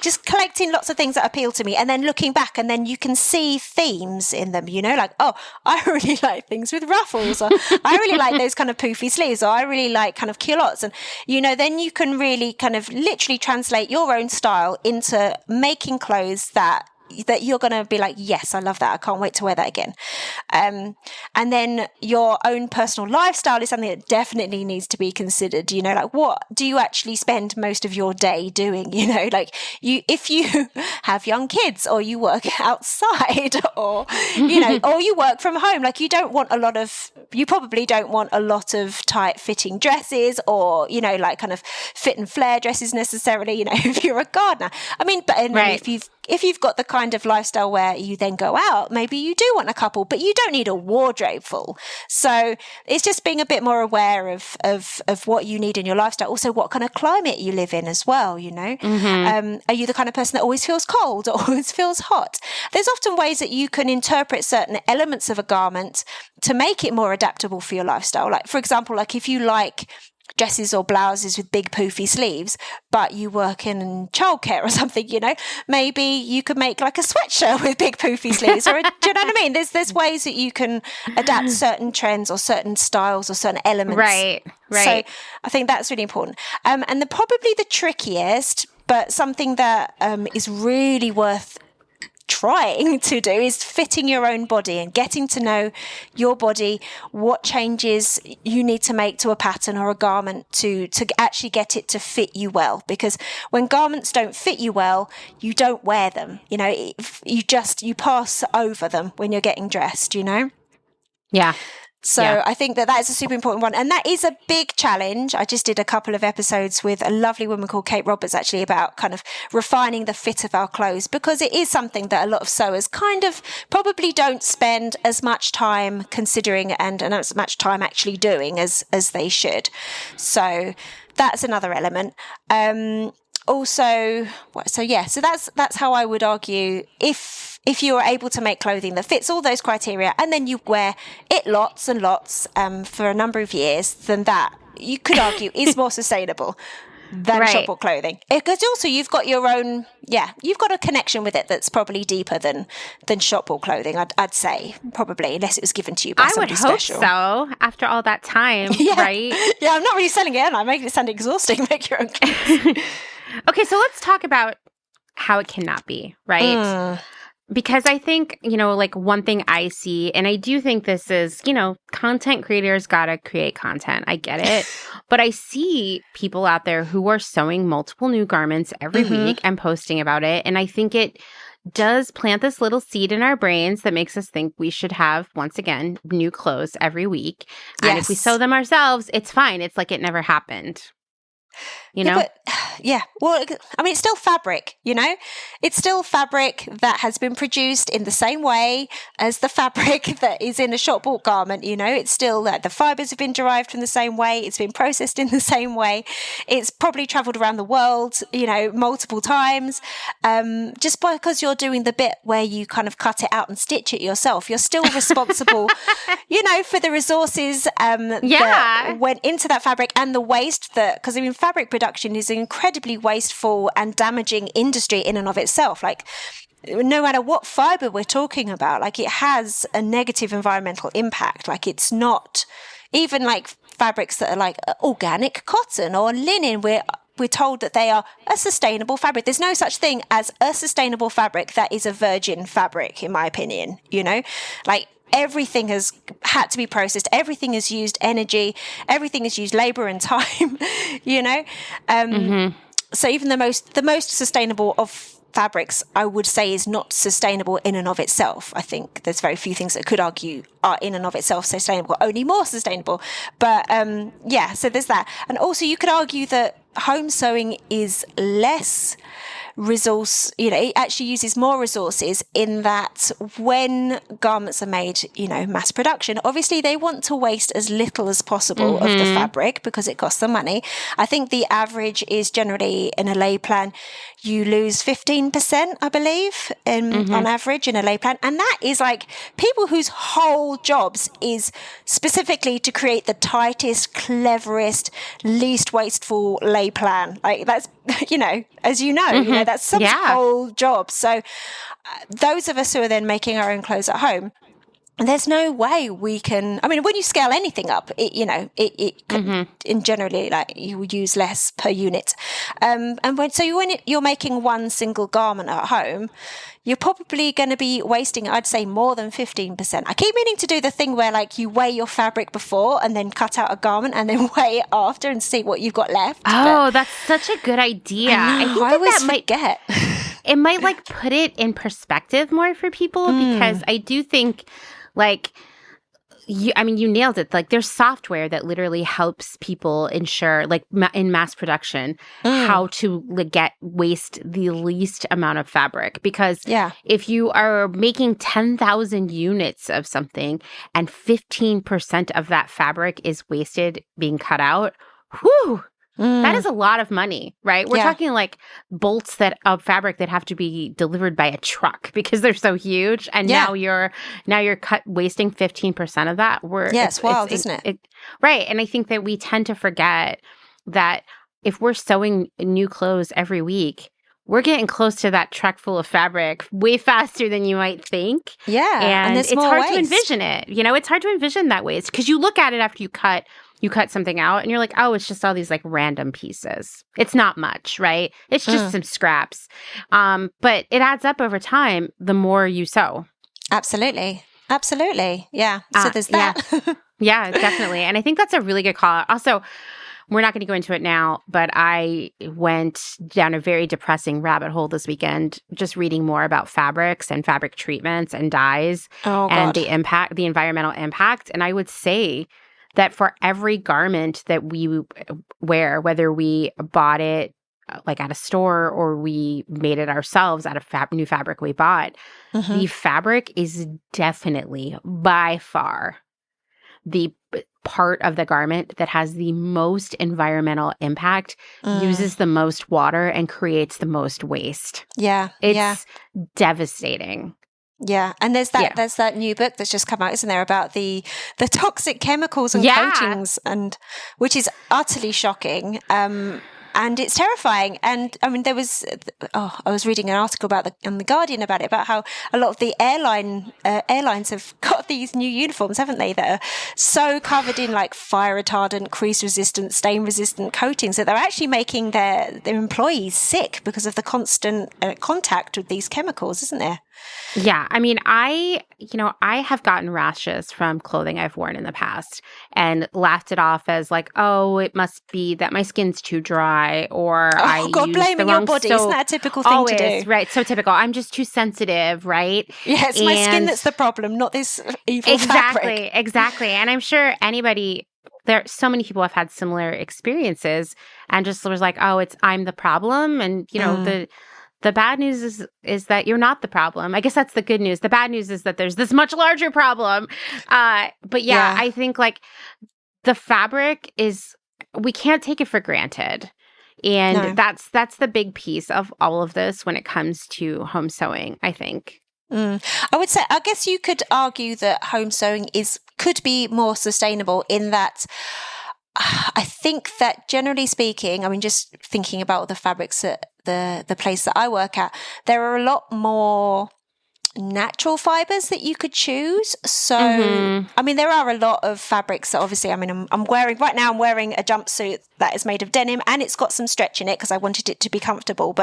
just collecting lots of things that appeal to me and then looking back, and then you can see themes in them, I really like things with ruffles, or I really like those kind of poofy sleeves, or I really like kind of culottes, and then you can really kind of literally translate your own style into making clothes that you're going to be like, yes, I love that. I can't wait to wear that again. And then your own personal lifestyle is something that definitely needs to be considered. What do you actually spend most of your day doing? If you have young kids, or you work outside, or, or you work from home, you probably don't want a lot of tight fitting dresses, or, kind of fit and flare dresses necessarily, if you're a gardener. If you've got the kind of lifestyle where you then go out, maybe you do want a couple, but you don't need a wardrobe full. So it's just being a bit more aware of what you need in your lifestyle. Also, what kind of climate you live in as well, Are you the kind of person that always feels cold or always feels hot? There's often ways that you can interpret certain elements of a garment to make it more adaptable for your lifestyle. For example, if you like dresses or blouses with big poofy sleeves, but you work in childcare or something, you know, maybe you could make like a sweatshirt with big poofy sleeves, or do you know what I mean? There's ways that you can adapt certain trends or certain styles or certain elements. Right. So I think that's really important. And probably the trickiest, but something that is really worth trying to do, is fitting your own body and getting to know your body, what changes you need to make to a pattern or a garment to actually get it to fit you well. Because when garments don't fit you well, you don't wear them. You know, you pass over them when you're getting dressed, you know? Yeah. So I think that is a super important one. And that is a big challenge. I just did a couple of episodes with a lovely woman called Kate Roberts, actually, about kind of refining the fit of our clothes, because it is something that a lot of sewers kind of probably don't spend as much time considering and as much time actually doing as they should. So that's another element. So that's how I would argue, if you are able to make clothing that fits all those criteria and then you wear it lots and lots for a number of years, then that, you could argue, is more sustainable than shop bought clothing. Because also you've got your own, you've got a connection with it that's probably deeper than shop bought clothing, I'd say, probably, unless it was given to you by somebody special. I would hope so, after all that time, right? Yeah, I'm not really selling it, and I make it sound exhausting, make your own clothes. Okay, so let's talk about how it cannot be, right? Because I think, you know, like one thing I see, and I do think this is, you know, content creators got to create content. I get it. But I see people out there who are sewing multiple new garments every week and posting about it. And I think it does plant this little seed in our brains that makes us think we should have, once again, new clothes every week. And if we sew them ourselves, it's fine. It's like it never happened. You know? Well, I mean, it's still fabric, you know? It's still fabric that has been produced in the same way as the fabric that is in a shop bought garment, you know? It's still the fibers have been derived from the same way. It's been processed in the same way. It's probably traveled around the world, you know, multiple times. Just because you're doing the bit where you kind of cut it out and stitch it yourself, you're still responsible, you know, for the resources that went into that fabric and the waste because I mean, fabric production is an incredibly wasteful and damaging industry in and of itself. Like, no matter what fiber we're talking about, like, it has a negative environmental impact. Like, it's not even like fabrics that are like organic cotton or linen. We're told that they are a sustainable fabric. There's no such thing as a sustainable fabric that is a virgin fabric, in my opinion, you know? Like, everything has had to be processed. Everything has used energy. Everything has used labor and time, you know? So even the most sustainable of fabrics, I would say, is not sustainable in and of itself. I think there's very few things that could argue are in and of itself sustainable, only more sustainable. But so there's that. And also you could argue that home sewing is less resource, you know, it actually uses more resources, in that when garments are made, you know, mass production, obviously they want to waste as little as possible of the fabric because it costs them money. I think the average is generally in a lay plan, you lose 15%, I believe, on average in a lay plan. And that is like people whose whole jobs is specifically to create the tightest, cleverest, least wasteful lay plan. Like, that's, you know, as you know, that's someone's whole job. So those of us who are then making our own clothes at home, there's no way we can. I mean, when you scale anything up, in generally, like, you would use less per unit. And when you're making one single garment at home, you're probably going to be wasting, I'd say, more than 15%. I keep meaning to do the thing where, like, you weigh your fabric before and then cut out a garment and then weigh it after and see what you've got left. Oh, that's such a good idea. I think I always forget. It might, like, put it in perspective more for people, because I do think, like, you nailed it. Like, there's software that literally helps people ensure, like, in mass production, how to waste the least amount of fabric. Because if you are making 10,000 units of something and 15% of that fabric is wasted being cut out, whew, That is a lot of money, right? We're talking like bolts of fabric that have to be delivered by a truck because they're so huge. And now you're wasting 15% of that. It's wild, isn't it? Right. And I think that we tend to forget that if we're sewing new clothes every week, we're getting close to that truck full of fabric way faster than you might think. Yeah. And it's hard to envision it. It's hard to envision that waste because you look at it after you cut something out and you're like, oh, it's just all these like random pieces. It's not much, right? It's just some scraps. But it adds up over time the more you sew. Absolutely. Yeah. So there's that. Yeah, definitely. And I think that's a really good call. Also, we're not going to go into it now, but I went down a very depressing rabbit hole this weekend, just reading more about fabrics and fabric treatments and dyes and the environmental impact. And I would say that for every garment that we wear, whether we bought it like at a store or we made it ourselves out of new fabric we bought, the fabric is definitely by far the part of the garment that has the most environmental impact, uses the most water, and creates the most waste. Yeah. It's devastating. Yeah. And there's that new book that's just come out, isn't there, about the toxic chemicals and coatings, and which is utterly shocking. And it's terrifying. And I mean, I was reading an article on The Guardian about it, about how a lot of the airlines have got these new uniforms, haven't they, that are so covered in like fire retardant, crease resistant, stain resistant coatings that they're actually making their employees sick because of the constant contact with these chemicals, isn't there? Yeah. I mean, I have gotten rashes from clothing I've worn in the past and laughed it off as like, oh, it must be that my skin's too dry, or I used blaming the wrong your body. soap. Isn't that a typical thing to do? Right. So typical. I'm just too sensitive, right? Yeah, it's my skin that's the problem, not this evil fabric. Exactly. And I'm sure there so many people have had similar experiences and just was like, oh, I'm the problem. And, the bad news is that you're not the problem. I guess that's the good news. The bad news is that there's this much larger problem. But yeah, I think like the fabric we can't take it for granted. And that's the big piece of all of this when it comes to home sewing, I think. I guess you could argue that home sewing could be more sustainable in that I think that generally speaking, I mean, just thinking about the fabrics at the place that I work at, there are a lot more natural fibers that you could choose. So, I mean, there are a lot of fabrics that obviously, I mean, I'm wearing a jumpsuit that is made of denim and it's got some stretch in it because I wanted it to be comfortable.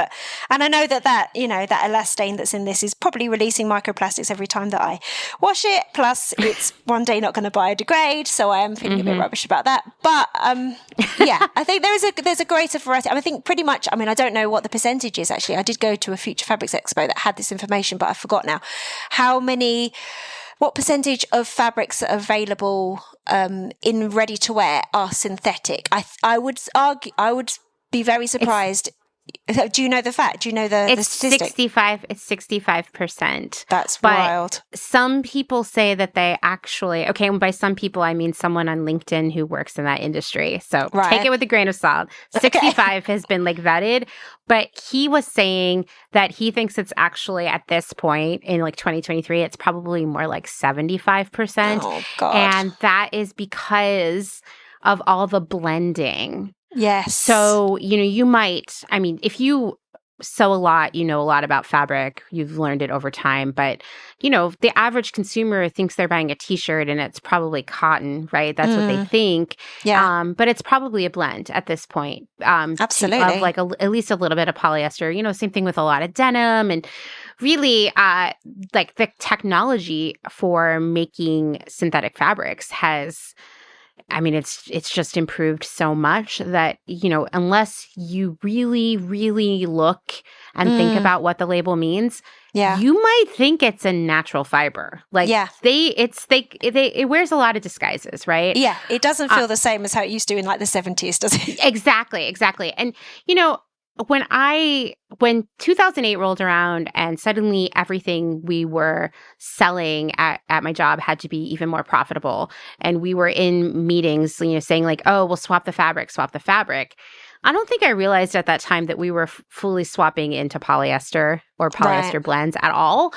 And I know that elastane that's in this is probably releasing microplastics every time that I wash it. Plus it's one day not going to biodegrade. So I am feeling a bit rubbish about that. But, I think there's a greater variety. I think pretty much, I mean, I don't know what the percentage is actually. I did go to a Future Fabrics Expo that had this information, but I forgot now. What percentage of fabrics that are available in ready to wear are synthetic? I would argue, I would be very surprised. Do you know the fact? Do you know the statistic? 65. It's 65%. That's wild. Some people say that they actually, okay, and by some people, I mean someone on LinkedIn who works in that industry. So take it with a grain of salt. 65 has been like vetted, but he was saying that he thinks it's actually at this point in like 2023, it's probably more like 75%. Oh, God. And that is because of all the blending. Yes. So, you might, I mean, if you sew a lot, you know a lot about fabric, you've learned it over time, but, the average consumer thinks they're buying a t-shirt and it's probably cotton, right? That's what they think. Yeah. But it's probably a blend at this point. Absolutely. Of like at least a little bit of polyester, same thing with a lot of denim and really like the technology for making synthetic fabrics has, I mean, it's just improved so much that, unless you really, really look and think about what the label means, you might think it's a natural fiber. Like, it wears a lot of disguises, right? Yeah, it doesn't feel the same as how it used to in like the 70s, does it? Exactly. And, when 2008 rolled around and suddenly everything we were selling at my job had to be even more profitable, and we were in meetings, saying like, oh, we'll swap the fabric. I don't think I realized at that time that we were fully swapping into polyester or polyester blends at all,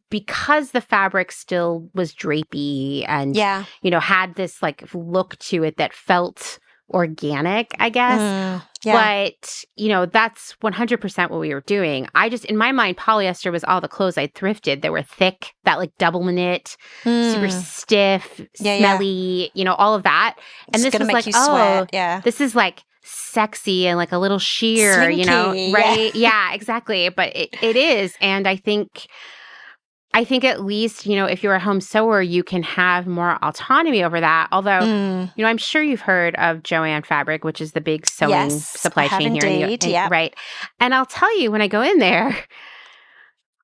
because the fabric still was drapey and, had this like look to it that felt organic, I guess. But, that's 100% what we were doing. In my mind, polyester was all the clothes I thrifted that were thick, that like double knit, super stiff, smelly, all of that. And this was like, this is like sexy and like a little sheer, Slinky, right? Yeah, exactly. But it is. And I think at least, if you're a home sewer, you can have more autonomy over that. Although, I'm sure you've heard of Jo-Ann Fabric, which is the big sewing supply chain here. Right. And I'll tell you, when I go in there,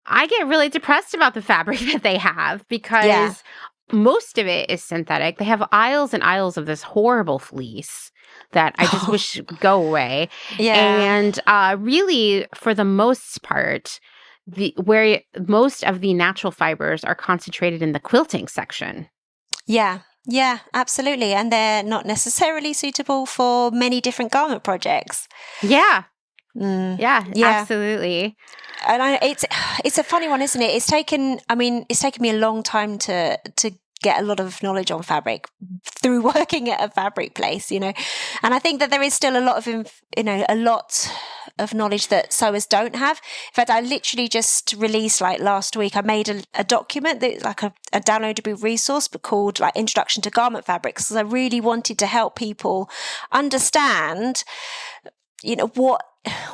I get really depressed about the fabric that they have because most of it is synthetic. They have aisles and aisles of this horrible fleece that I just wish would go away. And really, for the most part, where most of the natural fibers are concentrated in the quilting section. Yeah, absolutely. And they're not necessarily suitable for many different garment projects. Yeah, absolutely. And it's a funny one, isn't it? It's taken me a long time to get a lot of knowledge on fabric through working at a fabric place, and I think that there is still a lot of knowledge that sewers don't have. In fact, I literally just released like last week, I made a document that like a downloadable resource but called like Introduction to Garment Fabrics, because I really wanted to help people understand,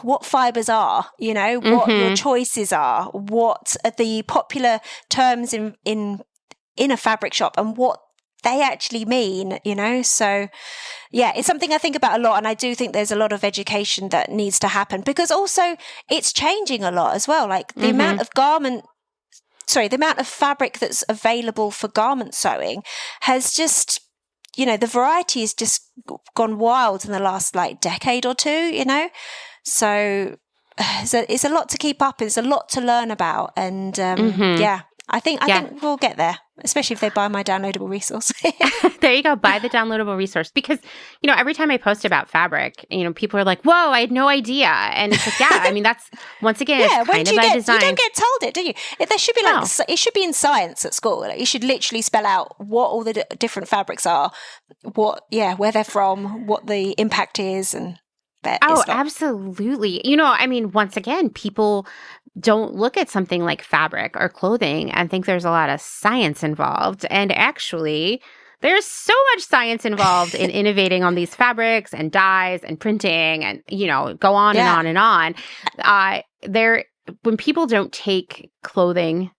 what fibers are, what your choices are, what are the popular terms in a fabric shop and what they actually mean, So, it's something I think about a lot. And I do think there's a lot of education that needs to happen, because also it's changing a lot as well. Like the amount of the amount of fabric that's available for garment sewing has just, the variety has just gone wild in the last like decade or two, So it's a lot to keep up. It's a lot to learn about. And I think we'll get there, especially if they buy my downloadable resource. There you go. Buy the downloadable resource, because, every time I post about fabric, people are like, whoa, I had no idea. And it's like, that's, once again, it's kind of by design. You don't get told it, do you? There should be it should be in science at school. Like, you should literally spell out what all the different fabrics are, where they're from, what the impact is, and absolutely. Once again, people don't look at something like fabric or clothing and think there's a lot of science involved. And actually, there's so much science involved in innovating on these fabrics and dyes and printing and, go on and on and on. When people don't take clothing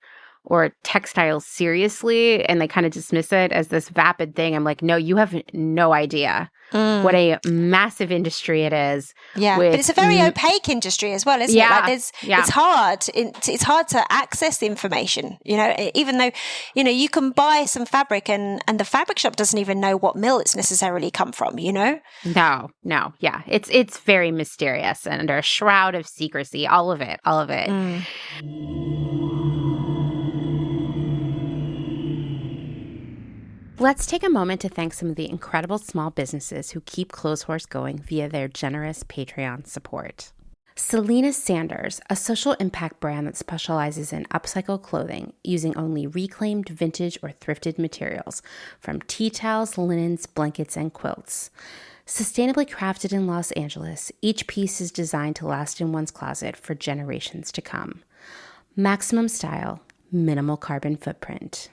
or textiles seriously and they kind of dismiss it as this vapid thing, I'm like, no, you have no idea what a massive industry it is. Yeah, but it's a very opaque industry as well, isn't it? Like it's hard. It's hard to access the information, even though, you can buy some fabric and the fabric shop doesn't even know what mill it's necessarily come from, No. Yeah. It's very mysterious and under a shroud of secrecy, all of it. Let's take a moment to thank some of the incredible small businesses who keep Clotheshorse going via their generous Patreon support. Selena Sanders, a social impact brand that specializes in upcycle clothing using only reclaimed, vintage, or thrifted materials, from tea towels, linens, blankets, and quilts. Sustainably crafted in Los Angeles, each piece is designed to last in one's closet for generations to come. Maximum style, minimal carbon footprint.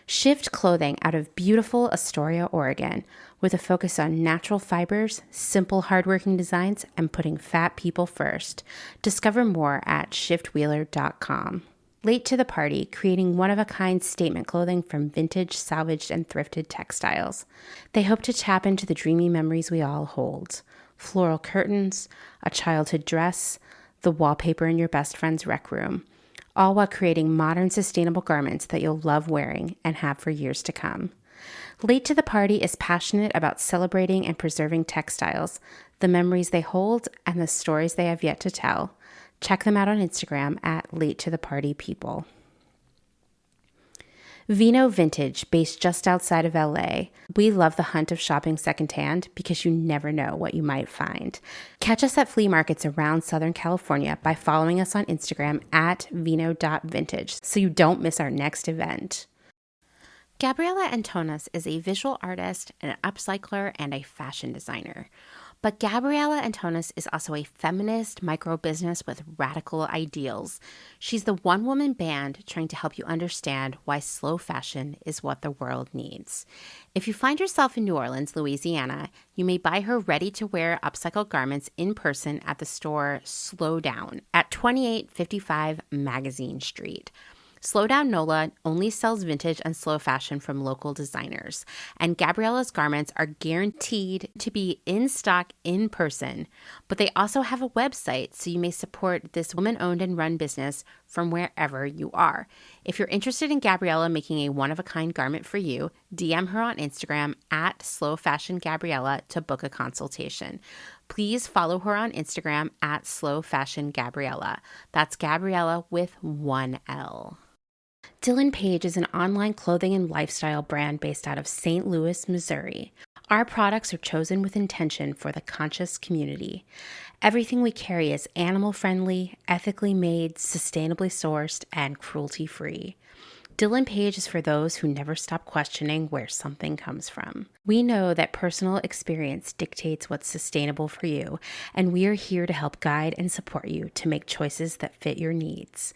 Shift Clothing out of beautiful Astoria, Oregon, with a focus on natural fibers, simple hardworking designs, and putting fat people first. Discover more at shiftwheeler.com. Late to the party, creating one-of-a-kind statement clothing from vintage, salvaged, and thrifted textiles. They hope to tap into the dreamy memories we all hold. Floral curtains, a childhood dress, the wallpaper in your best friend's rec room. All while creating modern, sustainable garments that you'll love wearing and have for years to come. Late to the Party is passionate about celebrating and preserving textiles, the memories they hold, and the stories they have yet to tell. Check them out on Instagram at Late to the Party People. Vino Vintage, based just outside of LA. We love the hunt of shopping secondhand because you never know what you might find. Catch us at flea markets around Southern California by following us on Instagram at vino.vintage so you don't miss our next event. Gabriela Antonis is a visual artist, an upcycler, and a fashion designer. But Gabriela Antonis is also a feminist micro-business with radical ideals. She's the one-woman band trying to help you understand why slow fashion is what the world needs. If you find yourself in New Orleans, Louisiana, you may buy her ready-to-wear upcycled garments in person at the store Slow Down at 2855 Magazine Street. Slow Down NOLA only sells vintage and slow fashion from local designers, and Gabriela's garments are guaranteed to be in stock in person, but they also have a website so you may support this woman-owned and run business from wherever you are. If you're interested in Gabriela making a one-of-a-kind garment for you, DM her on Instagram at slowfashiongabriela to book a consultation. Please follow her on Instagram at slowfashiongabriela. That's Gabriela with one L. Dylan Page is an online clothing and lifestyle brand based out of St. Louis, Missouri. Our products are chosen with intention for the conscious community. Everything we carry is animal-friendly, ethically made, sustainably sourced, and cruelty-free. Dylan Page is for those who never stop questioning where something comes from. We know that personal experience dictates what's sustainable for you, and we are here to help guide and support you to make choices that fit your needs.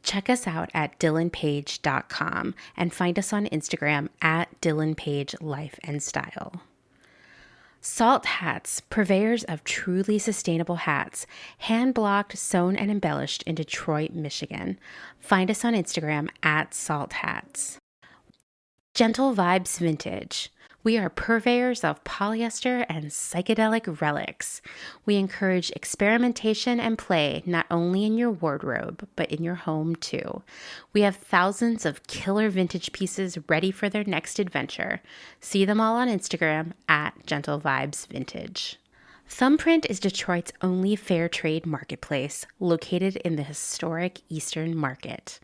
Check us out at dylanpage.com and find us on Instagram at dylanpagelifeandstyle. Salt Hats, purveyors of truly sustainable hats, hand-blocked, sewn, and embellished in Detroit, Michigan. Find us on Instagram at Salt Hats. Gentle Vibes Vintage. We are purveyors of polyester and psychedelic relics. We encourage experimentation and play not only in your wardrobe, but in your home too. We have thousands of killer vintage pieces ready for their next adventure. See them all on Instagram at Gentle Vibes Vintage. Thumbprint is Detroit's only fair trade marketplace, located in the historic Eastern Market.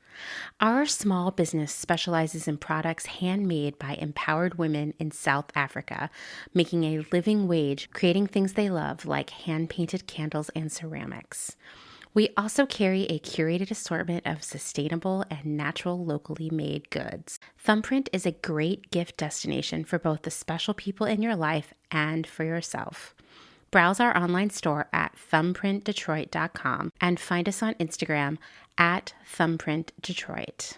Our small business specializes in products handmade by empowered women in South Africa, making a living wage, creating things they love like hand-painted candles and ceramics. We also carry a curated assortment of sustainable and natural locally made goods. Thumbprint is a great gift destination for both the special people in your life and for yourself. Browse our online store at thumbprintdetroit.com and find us on Instagram at thumbprintdetroit.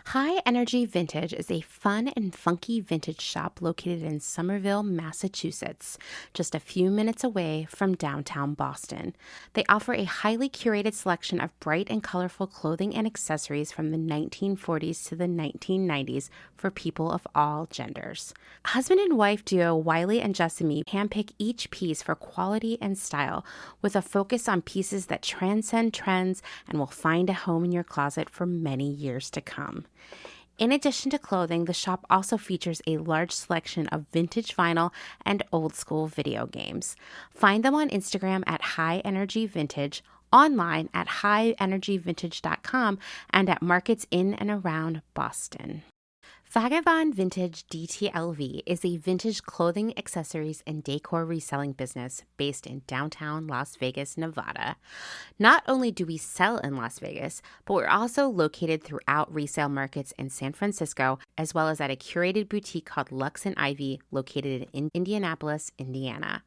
High Energy Vintage is a fun and funky vintage shop located in Somerville, Massachusetts, just a few minutes away from downtown Boston. They offer a highly curated selection of bright and colorful clothing and accessories from the 1940s to the 1990s for people of all genders. Husband and wife duo Wiley and Jessamy handpick each piece for quality and style, with a focus on pieces that transcend trends and will find a home in your closet for many years to come. In addition to clothing, the shop also features a large selection of vintage vinyl and old school video games. Find them on Instagram at High Energy Vintage, online at highenergyvintage.com, and at markets in and around Boston. Vagabond Vintage DTLV is a vintage clothing, accessories, and decor reselling business based in downtown Las Vegas, Nevada. Not only do we sell in Las Vegas, but we're also located throughout resale markets in San Francisco, as well as at a curated boutique called Lux and Ivy, located in Indianapolis, Indiana.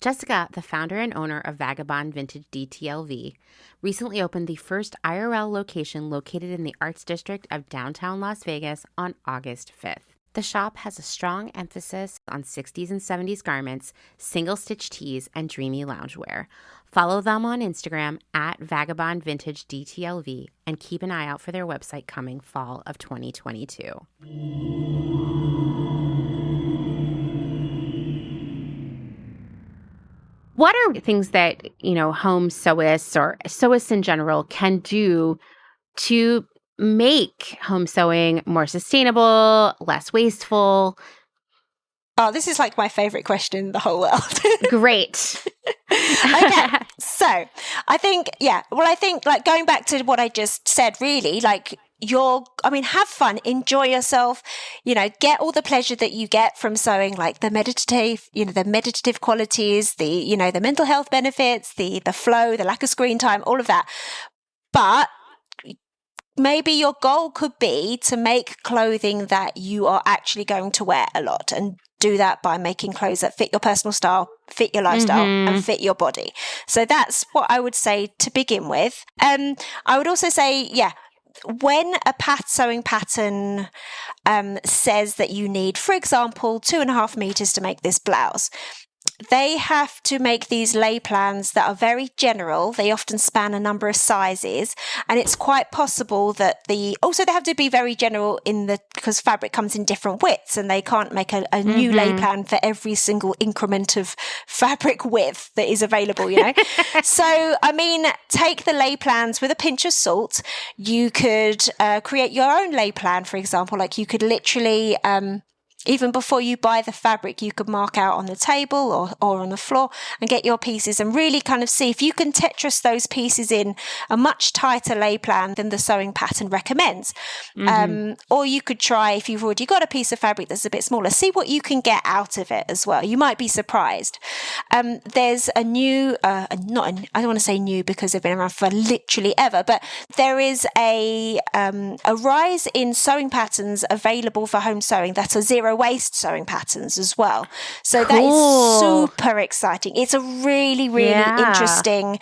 Jessica, the founder and owner of Vagabond Vintage DTLV, recently opened the first IRL location located in the Arts District of downtown Las Vegas on August 5th. The shop has a strong emphasis on 60s and 70s garments, single-stitch tees, and dreamy loungewear. Follow them on Instagram at Vagabond Vintage DTLV and keep an eye out for their website coming fall of 2022. What are things that, home sewists or sewists in general can do to make home sewing more sustainable, less wasteful? Oh, this is like my favorite question in the whole world. Great. Okay. So I think, I think like going back to what I just said, really, like have fun, enjoy yourself, get all the pleasure that you get from sewing, like the meditative qualities, the mental health benefits, the flow, the lack of screen time, all of that. But maybe your goal could be to make clothing that you are actually going to wear a lot, and do that by making clothes that fit your personal style, fit your lifestyle, and fit your body. So that's what I would say to begin with. I would also say, when a sewing pattern says that you need, for example, 2.5 meters to make this blouse, they have to make these lay plans that are very general. They often span a number of sizes, and it's quite possible that they have to be very general because fabric comes in different widths, and they can't make a new lay plan for every single increment of fabric width that is available, So, take the lay plans with a pinch of salt. You could create your own lay plan, for example. Like you could literally even before you buy the fabric, you could mark out on the table or on the floor and get your pieces and really kind of see if you can Tetris those pieces in a much tighter lay plan than the sewing pattern recommends. Or you could try, if you've already got a piece of fabric that's a bit smaller, see what you can get out of it as well. You might be surprised. There's a new, I don't want to say new because they've been around for literally ever, but there is a rise in sewing patterns available for home sewing that are zero waste sewing patterns as well. So that is super exciting. It's a really, really interesting,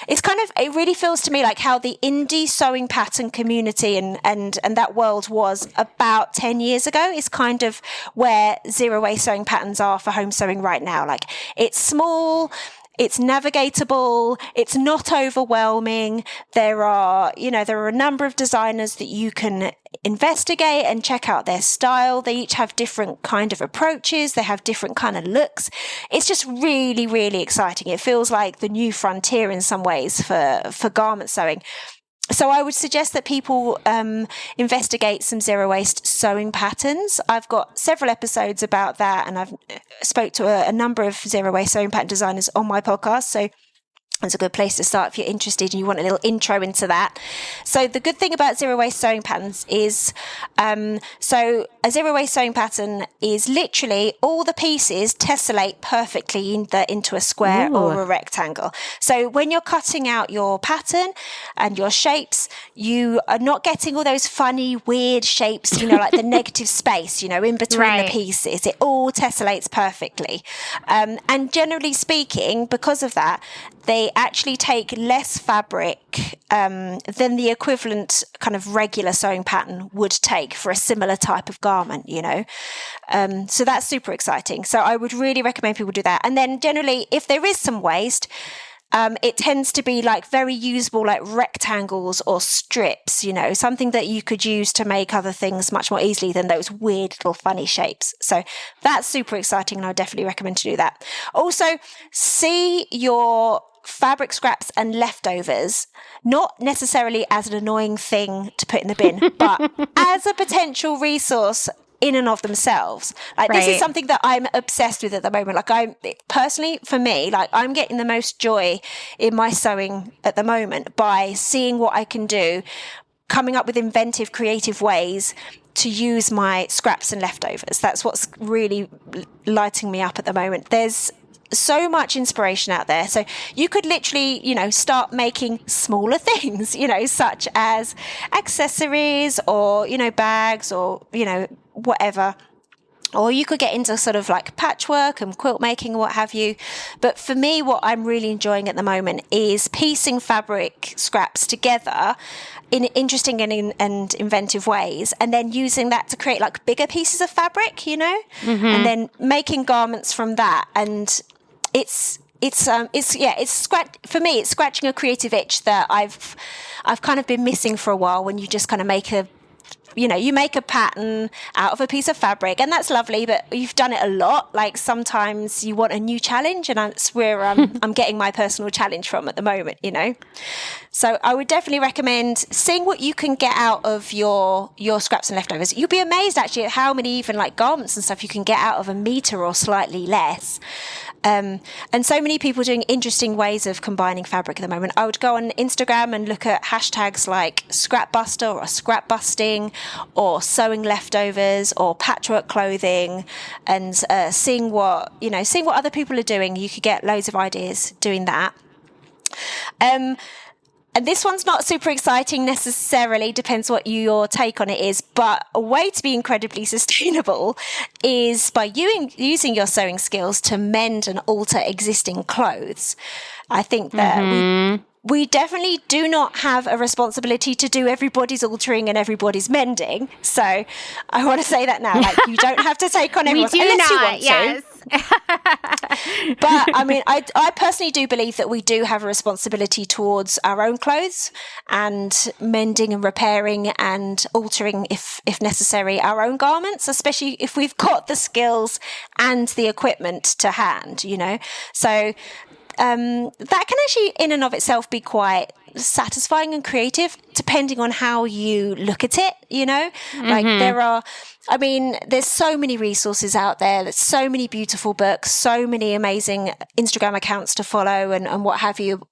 it really feels to me like how the indie sewing pattern community and that world was about 10 years ago is kind of where zero waste sewing patterns are for home sewing right now. Like it's small, it's navigatable, it's not overwhelming. There are a number of designers that you can investigate and check out their style. They each have different kind of approaches. They have different kind of looks. It's just really, really exciting. It feels like the new frontier in some ways for garment sewing. So I would suggest that people investigate some zero waste sewing patterns. I've got several episodes about that, and I've spoke to a number of zero waste sewing pattern designers on my podcast. So it's a good place to start if you're interested and you want a little intro into that. So the good thing about zero waste sewing patterns is, so a zero waste sewing pattern is literally all the pieces tessellate perfectly into a square or a rectangle. So when you're cutting out your pattern and your shapes, you are not getting all those funny, weird shapes, like the negative space, in between the pieces. It all tessellates perfectly. And generally speaking, because of that, they actually take less fabric than the equivalent kind of regular sewing pattern would take for a similar type of garment, So that's super exciting. So I would really recommend people do that. And then generally, if there is some waste, it tends to be like very usable, like rectangles or strips, something that you could use to make other things much more easily than those weird little funny shapes. So that's super exciting, and I definitely recommend to do that. Also, see your fabric scraps and leftovers not necessarily as an annoying thing to put in the bin, but as a potential resource in and of themselves. This is something that I'm obsessed with at the moment. Personally, for me, I'm getting the most joy in my sewing at the moment by seeing what I can do, coming up with inventive, creative ways to use my scraps and leftovers. That's what's really lighting me up at the moment. There's so much inspiration out there. So you could literally, start making smaller things, such as accessories or, bags or, whatever. Or you could get into sort of like patchwork and quilt making, what have you. But for me, what I'm really enjoying at the moment is piecing fabric scraps together in interesting and inventive ways, and then using that to create like bigger pieces of fabric, and then making garments from that. And it's for me, it's scratching a creative itch that I've kind of been missing for a while, when you just kind of make a you make a pattern out of a piece of fabric, and that's lovely, but you've done it a lot. Like sometimes you want a new challenge, and that's where I'm getting my personal challenge from at the moment, So I would definitely recommend seeing what you can get out of your scraps and leftovers. You'll be amazed actually at how many even like garments and stuff you can get out of a meter or slightly less. And so many people doing interesting ways of combining fabric at the moment. I would go on Instagram and look at hashtags like scrap buster or scrap busting or sewing leftovers or patchwork clothing, and seeing what other people are doing. You could get loads of ideas doing that. And this one's not super exciting necessarily, depends what your take on it is, but a way to be incredibly sustainable is by using your sewing skills to mend and alter existing clothes. I think that we definitely do not have a responsibility to do everybody's altering and everybody's mending. So I want to say that now, like you don't have to take on everyone's unless you want to. But I mean, I personally do believe that we do have a responsibility towards our own clothes and mending and repairing and altering, if necessary, our own garments, especially if we've got the skills and the equipment to hand, So that can actually in and of itself be quite satisfying and creative depending on how you look at it, like there's so many resources out there. There's so many beautiful books, so many amazing Instagram accounts to follow and what have you,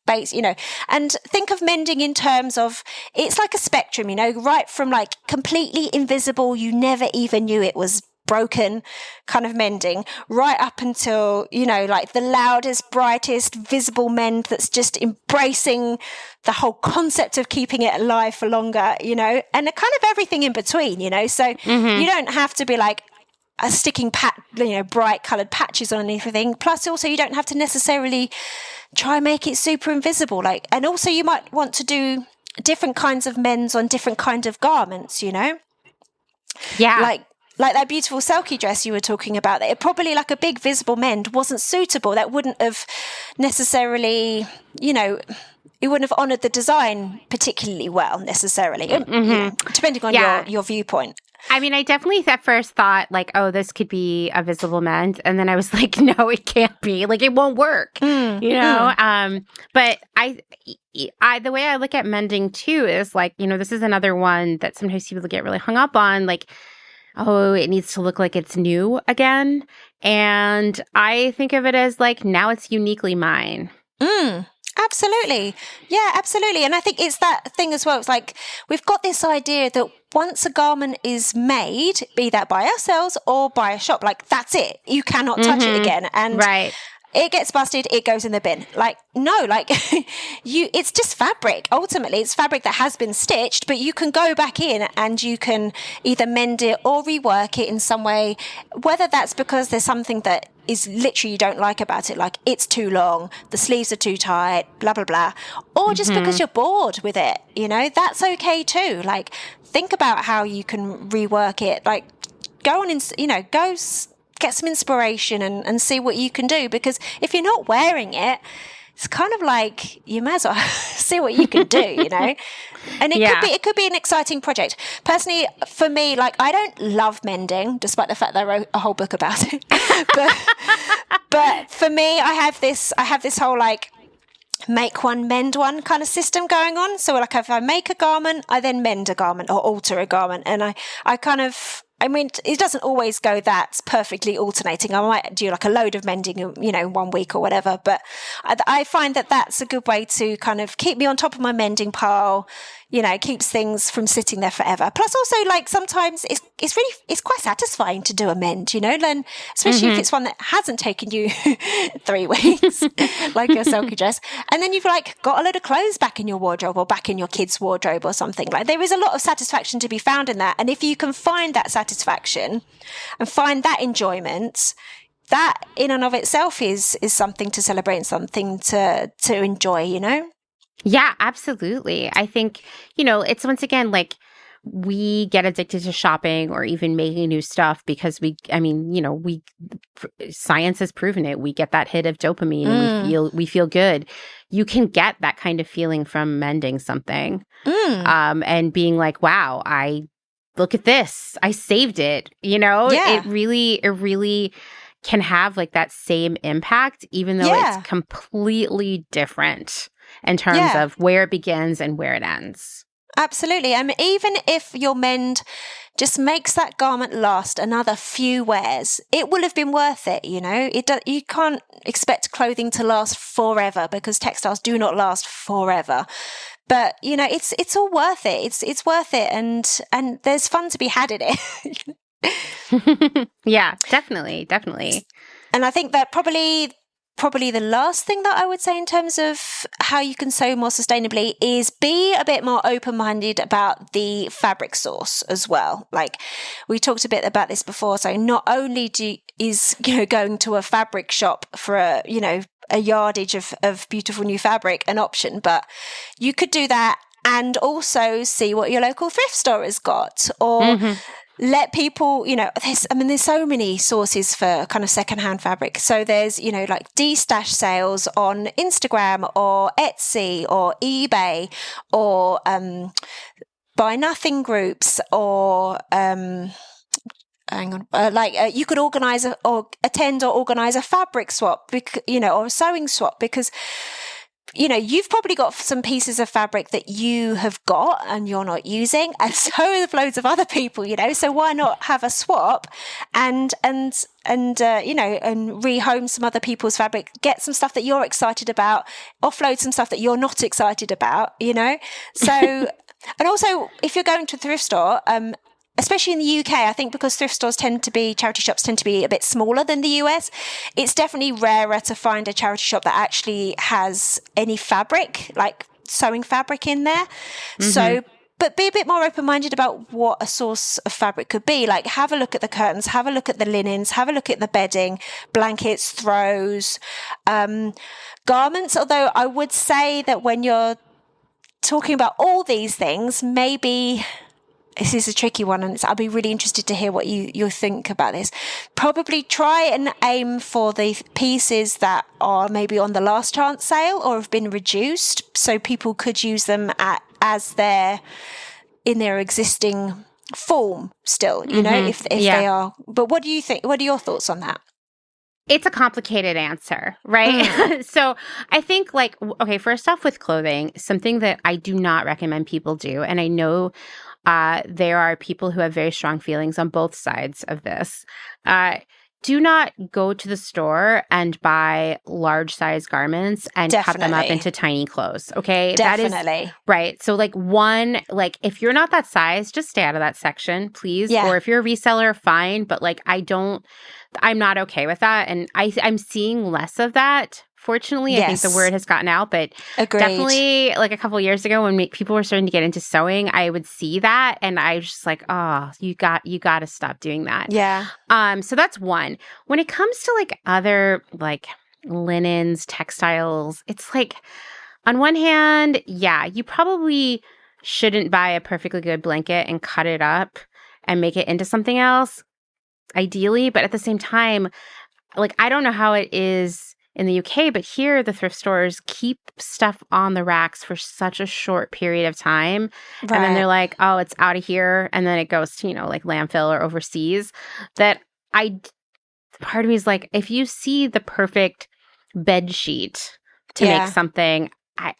and think of mending in terms of, it's like a spectrum, right from like completely invisible, you never even knew it was broken kind of mending, right up until, like the loudest, brightest, visible mend that's just embracing the whole concept of keeping it alive for longer, and a kind of everything in between, So you don't have to be like sticking bright coloured patches on anything. Plus also you don't have to necessarily try and make it super invisible. And also you might want to do different kinds of mends on different kind of garments, Yeah. Like that beautiful Selkie dress you were talking about, that it probably like a big visible mend wasn't suitable. That wouldn't have necessarily, it wouldn't have honoured the design particularly well necessarily, depending on your viewpoint. I mean, I definitely at first thought like, oh, this could be a visible mend. And then I was like, no, it can't be. Like, it won't work, But the way I look at mending too is like, this is another one that sometimes people get really hung up on, like, oh, it needs to look like it's new again. And I think of it as like, now it's uniquely mine. Absolutely. Yeah, absolutely. And I think it's that thing as well. It's like, we've got this idea that once a garment is made, be that by ourselves or by a shop, like that's it. You cannot touch it again. And right. It gets busted, it goes in the bin. Like, no, like it's just fabric. Ultimately, it's fabric that has been stitched, but you can go back in and you can either mend it or rework it in some way, whether that's because there's something that is literally you don't like about it, like it's too long, the sleeves are too tight, blah, blah, blah, or just because you're bored with it, that's okay too. Like, think about how you can rework it. Like, go on, get some inspiration and see what you can do, because if you're not wearing it, it's kind of like you might as well see what you can do, And it could be an exciting project. Personally, for me, like I don't love mending, despite the fact that I wrote a whole book about it. but for me, I have this whole like make one, mend one kind of system going on. So like if I make a garment, I then mend a garment or alter a garment, and I mean, it doesn't always go that perfectly alternating. I might do like a load of mending, 1 week or whatever. But I find that that's a good way to kind of keep me on top of my mending pile, keeps things from sitting there forever. Plus also like sometimes it's quite satisfying to do a mend, and especially if it's one that hasn't taken you 3 weeks, like your Selkie dress. And then you've like got a load of clothes back in your wardrobe or back in your kid's wardrobe or something. Like there is a lot of satisfaction to be found in that. And if you can find that satisfaction and find that enjoyment, that in and of itself is something to celebrate and something to enjoy, Yeah, absolutely. I think, it's once again, like we get addicted to shopping or even making new stuff because science has proven it. We get that hit of dopamine and we feel good. You can get that kind of feeling from mending something and being like, wow, I look at this. I saved it. Yeah. It really can have like that same impact, even though it's completely different in terms of where it begins and where it ends. Absolutely. I mean, even if your mend just makes that garment last another few wears, it will have been worth it. You can't expect clothing to last forever, because textiles do not last forever. But it's all worth it. It's worth it, and there's fun to be had in it. Yeah, definitely. And I think that probably the last thing that I would say in terms of how you can sew more sustainably is be a bit more open-minded about the fabric source as well. Like we talked a bit about this before. So not only is going to a fabric shop for a yardage of beautiful new fabric an option, but you could do that and also see what your local thrift store has got, or let people, there's so many sources for kind of secondhand fabric. So there's, like de-stash sales on Instagram or Etsy or eBay, or buy nothing groups, or you could organize or organize a fabric swap, or a sewing swap, because you've probably got some pieces of fabric that you have got and you're not using, and so have loads of other people, so why not have a swap and rehome some other people's fabric, get some stuff that you're excited about, offload some stuff that you're not excited about, so, and also if you're going to a thrift store, especially in the UK, I think because charity shops tend to be a bit smaller than the US, it's definitely rarer to find a charity shop that actually has any fabric, like sewing fabric in there. So, but be a bit more open-minded about what a source of fabric could be. Like have a look at the curtains, have a look at the linens, have a look at the bedding, blankets, throws, garments. Although I would say that when you're talking about all these things, maybe... This is a tricky one, and I'll be really interested to hear what you think about this. Probably try and aim for the pieces that are maybe on the last chance sale or have been reduced, so people could use them as in their existing form still, if they are. But what do you think? What are your thoughts on that? It's a complicated answer, right? So I think first off with clothing, something that I do not recommend people do, and I know there are people who have very strong feelings on both sides of this. Do not go to the store and buy large size garments and cut them up into tiny clothes. Okay. Definitely. That is right. So if you're not that size, just stay out of that section, please. Yeah. Or if you're a reseller, fine. But I'm not okay with that. And I'm seeing less of that. Fortunately, I think the word has gotten out, but definitely a couple of years ago when people were starting to get into sewing, I would see that and I was just like, oh, you got to stop doing that. Yeah. So that's one. When it comes to other linens, textiles, it's on one hand, you probably shouldn't buy a perfectly good blanket and cut it up and make it into something else, ideally. But at the same time, I don't know how it is in the UK, but here the thrift stores keep stuff on the racks for such a short period of time. Right. And then they're like, oh, it's out of here. And then it goes to, landfill or overseas. That part of me is if you see the perfect bed sheet to make something,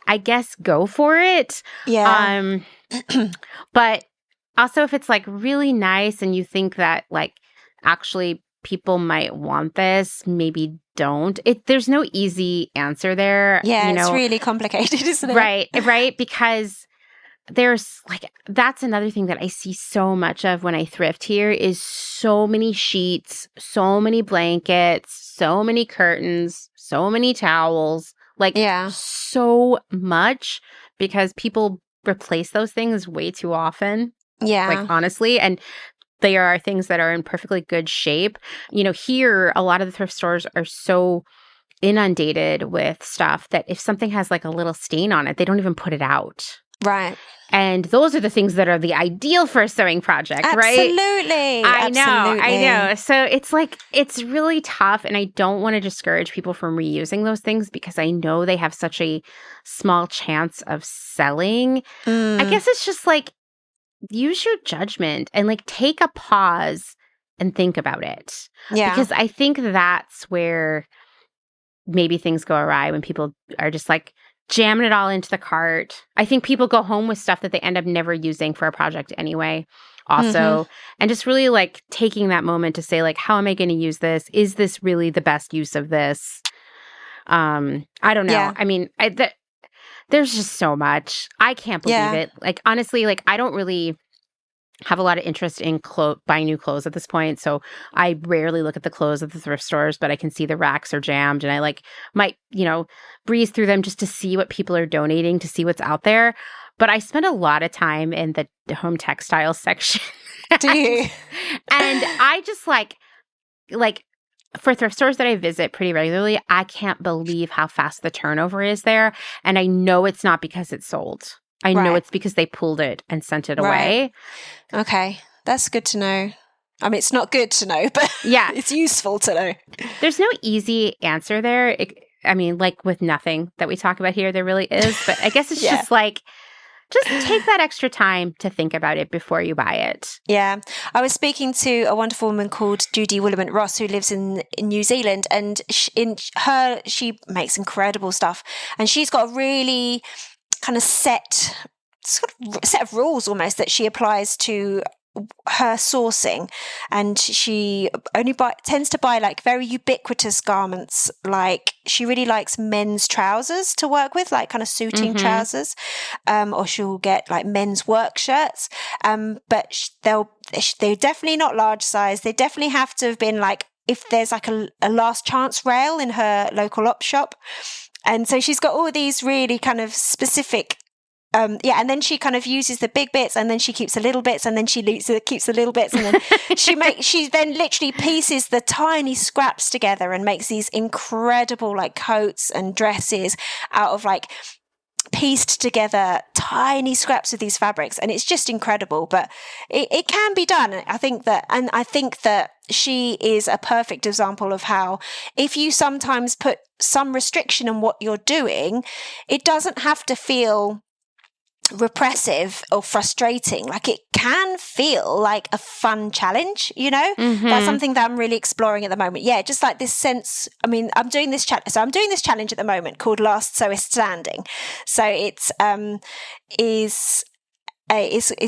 I guess go for it. Yeah. But also if it's really nice and you think that actually people might want this, maybe don't. There's no easy answer there. Yeah, it's really complicated, isn't it? Right. Because there's that's another thing that I see so much of when I thrift here is so many sheets, so many blankets, so many curtains, so many towels, so much, because people replace those things way too often. Yeah. Honestly. And they are things that are in perfectly good shape. Here, a lot of the thrift stores are so inundated with stuff that if something has a little stain on it, they don't even put it out. Right. And those are the things that are the ideal for a sewing project, right? Absolutely. I know. So it's really tough. And I don't want to discourage people from reusing those things because I know they have such a small chance of selling. I guess it's just use your judgment and like take a pause and think about it. Yeah. Because I think that's where maybe things go awry, when people are just like jamming it all into the cart. I think people go home with stuff that they end up never using for a project anyway, also. And just really like taking that moment to say like, how am I going to use this? Is this really the best use of this? I don't know. Yeah. I mean, there's just so much. I can't believe it. Like, honestly, like I don't really have a lot of interest in buying new clothes at this point. So I rarely look at the clothes at the thrift stores, but I can see the racks are jammed, and I like might, breeze through them just to see what people are donating, to see what's out there. But I spend a lot of time in the home textiles section. Do you? And I just like for thrift stores that I visit pretty regularly, I can't believe how fast the turnover is there. And I know it's not because it's sold. I know it's because they pulled it and sent it away. Okay. That's good to know. I mean, it's not good to know, but yeah, it's useful to know. There's no easy answer there. I mean, like with nothing that we talk about here, there really is. But I guess it's just like, just take that extra time to think about it before you buy it. Yeah. I was speaking to a wonderful woman called Judy Willamette-Ross, who lives in New Zealand, and she makes incredible stuff. And she's got a really kind of set of rules almost that she applies to her sourcing, and she only tends to buy like very ubiquitous garments. Like she really likes men's trousers to work with, like kind of suiting trousers, or she'll get like men's work shirts. But they're definitely not large size. They definitely have to have been like, if there's like a last chance rail in her local op shop. And so she's got all these really kind of specific and then she kind of uses the big bits, and then she keeps the little bits, and then she keeps the little bits, and then she then literally pieces the tiny scraps together and makes these incredible like coats and dresses out of like pieced together tiny scraps of these fabrics, and it's just incredible. But it can be done. I think that she is a perfect example of how, if you sometimes put some restriction on what you're doing, it doesn't have to feel repressive or frustrating. Like, it can feel like a fun challenge, That's something that I'm really exploring at the moment. Yeah, just like this sense. I mean, I'm doing this challenge at the moment called Last Sewist Standing. So it's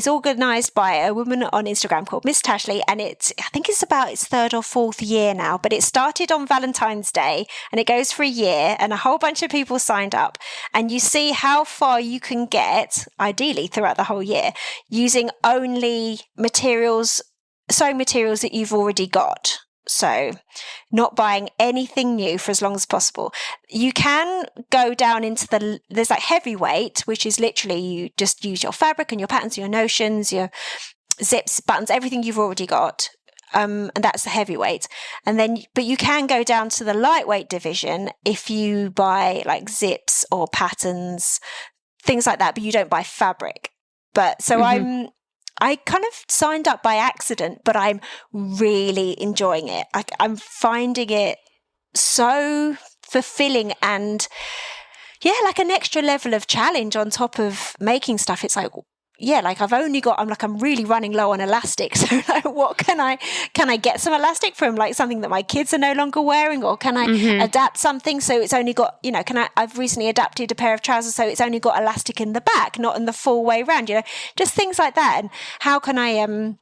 organised by a woman on Instagram called Miss Tashley, and I think it's about its third or fourth year now, but it started on Valentine's Day and it goes for a year, and a whole bunch of people signed up, and you see how far you can get, ideally throughout the whole year, using only sewing materials that you've already got. So not buying anything new for as long as possible. You can go down into there's like heavyweight, which is literally you just use your fabric and your patterns, your notions, your zips, buttons, everything you've already got. And that's the heavyweight. And then, but you can go down to the lightweight division if you buy like zips or patterns, things like that, but you don't buy fabric. But so I kind of signed up by accident, but I'm really enjoying it. I'm finding it so fulfilling and, like an extra level of challenge on top of making stuff. It's like, I'm really running low on elastic. So like, what can I get some elastic from, like something that my kids are no longer wearing, or can I adapt something so it's only got, I've recently adapted a pair of trousers so it's only got elastic in the back, not in the full way round, just things like that. And how can I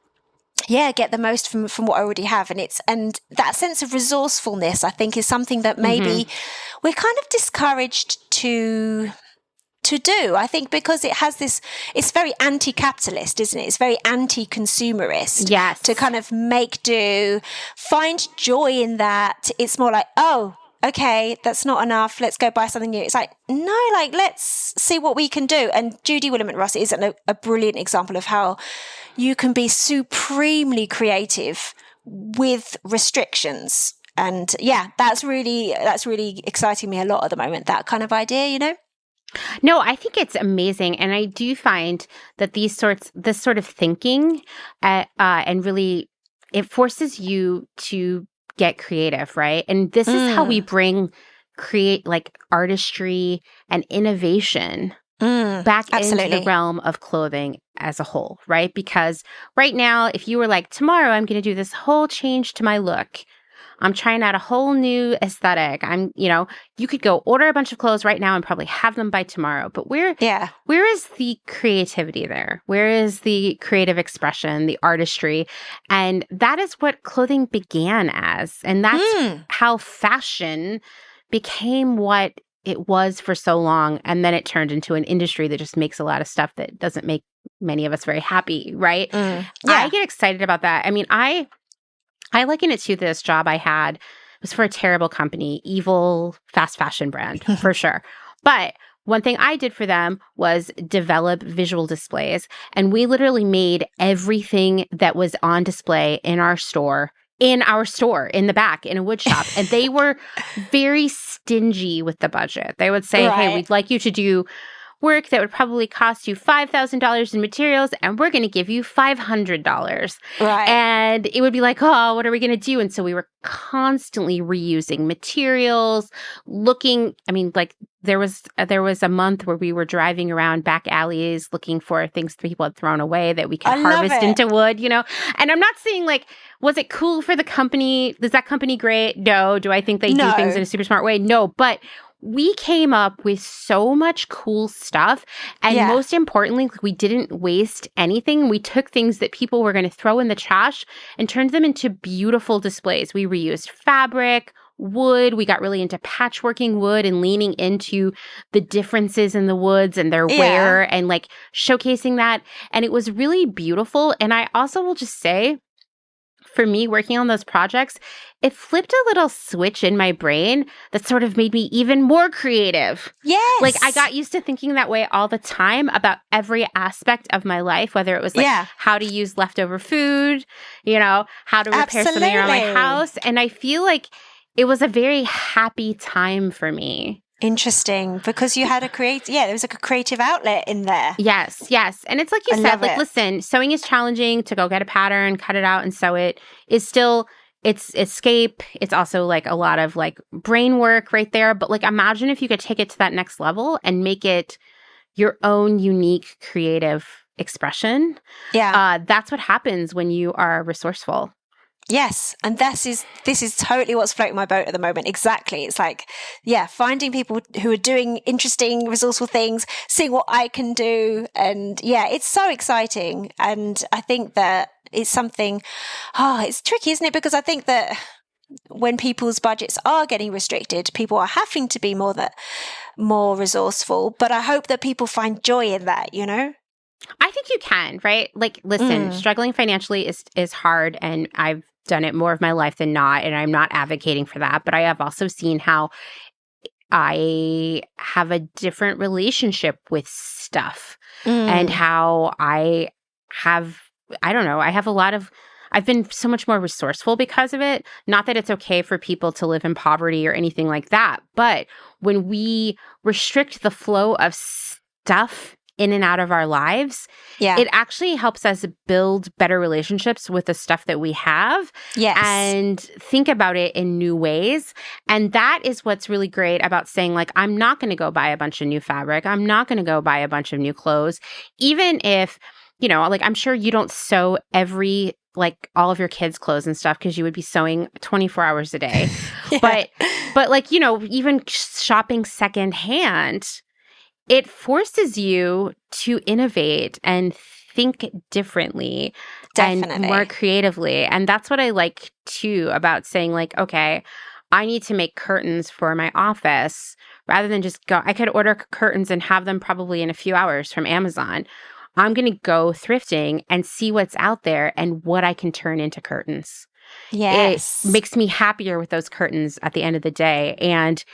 get the most from what I already have. And that sense of resourcefulness, I think, is something that maybe we're kind of discouraged to do. I think because it has it's very anti-capitalist, isn't it? It's very anti-consumerist. Yes. To kind of make do, find joy in that. It's more like, oh, okay, that's not enough. Let's go buy something new. It's like, no, like, let's see what we can do. And Judy Willamette-Ross is a brilliant example of how you can be supremely creative with restrictions. And that's really exciting me a lot at the moment, that kind of idea, No, I think it's amazing. And I do find that this sort of thinking and really, it forces you to get creative, right? And this is how we create like artistry and innovation back absolutely. into the realm of clothing as a whole, right? Because right now, if you were like, tomorrow I'm going to do this whole change to my look, I'm trying out a whole new aesthetic. You could go order a bunch of clothes right now and probably have them by tomorrow. But where is the creativity there? Where is the creative expression, the artistry? And that is what clothing began as. And that's how fashion became what it was for so long. And then it turned into an industry that just makes a lot of stuff that doesn't make many of us very happy, right? I get excited about that. I mean, I liken it to this job I had. It was for a terrible company, evil fast fashion brand, for sure. But one thing I did for them was develop visual displays. And we literally made everything that was on display in our store, in the back, in a wood shop. And they were very stingy with the budget. They would say, hey, we'd like you to do work that would probably cost you $5,000 in materials, and we're going to give you $500. Right. And it would be like, oh, what are we going to do? And so we were constantly reusing materials, there was a month where we were driving around back alleys looking for things that people had thrown away that we could harvest into wood, And I'm not saying was it cool for the company? Is that company great? No. Do I think they do things in a super smart way? No. But we came up with so much cool stuff. And most importantly, we didn't waste anything. We took things that people were going to throw in the trash and turned them into beautiful displays. We reused fabric, wood. We got really into patchworking wood and leaning into the differences in the woods and their wear and showcasing that. And it was really beautiful. And I also will just say, for me, working on those projects, it flipped a little switch in my brain that sort of made me even more creative. Yes. I got used to thinking that way all the time about every aspect of my life, whether it was how to use leftover food, how to repair something around my house. And I feel like it was a very happy time for me. Interesting, because you had there was a creative outlet in there. Yes. And it's like you said, listen, sewing is challenging. To go get a pattern, cut it out and sew it is still, it's escape. It's also a lot of brain work right there. But imagine if you could take it to that next level and make it your own unique creative expression. Yeah. That's what happens when you are resourceful. Yes, and this is totally what's floating my boat at the moment. Exactly. It's finding people who are doing interesting, resourceful things, seeing what I can do. And it's so exciting. And I think that it's something, it's tricky, isn't it? Because I think that when people's budgets are getting restricted, people are having to be more resourceful. But I hope that people find joy in that, I think you can, right? Listen, struggling financially is hard, and I've done it more of my life than not, and I'm not advocating for that. But I have also seen how I have a different relationship with stuff and how I've been so much more resourceful because of it. Not that it's okay for people to live in poverty or anything like that, but when we restrict the flow of stuff in and out of our lives, it actually helps us build better relationships with the stuff that we have and think about it in new ways. And that is what's really great about saying, I'm not going to go buy a bunch of new fabric. I'm not going to go buy a bunch of new clothes. Even if, I'm sure you don't sew every, all of your kids' clothes and stuff because you would be sewing 24 hours a day. But even shopping secondhand, it forces you to innovate and think differently and more creatively. And that's what I like too about saying okay, I need to make curtains for my office rather than just I could order curtains and have them probably in a few hours from Amazon. I'm going to go thrifting and see what's out there and what I can turn into curtains. Yes. It makes me happier with those curtains at the end of the day. And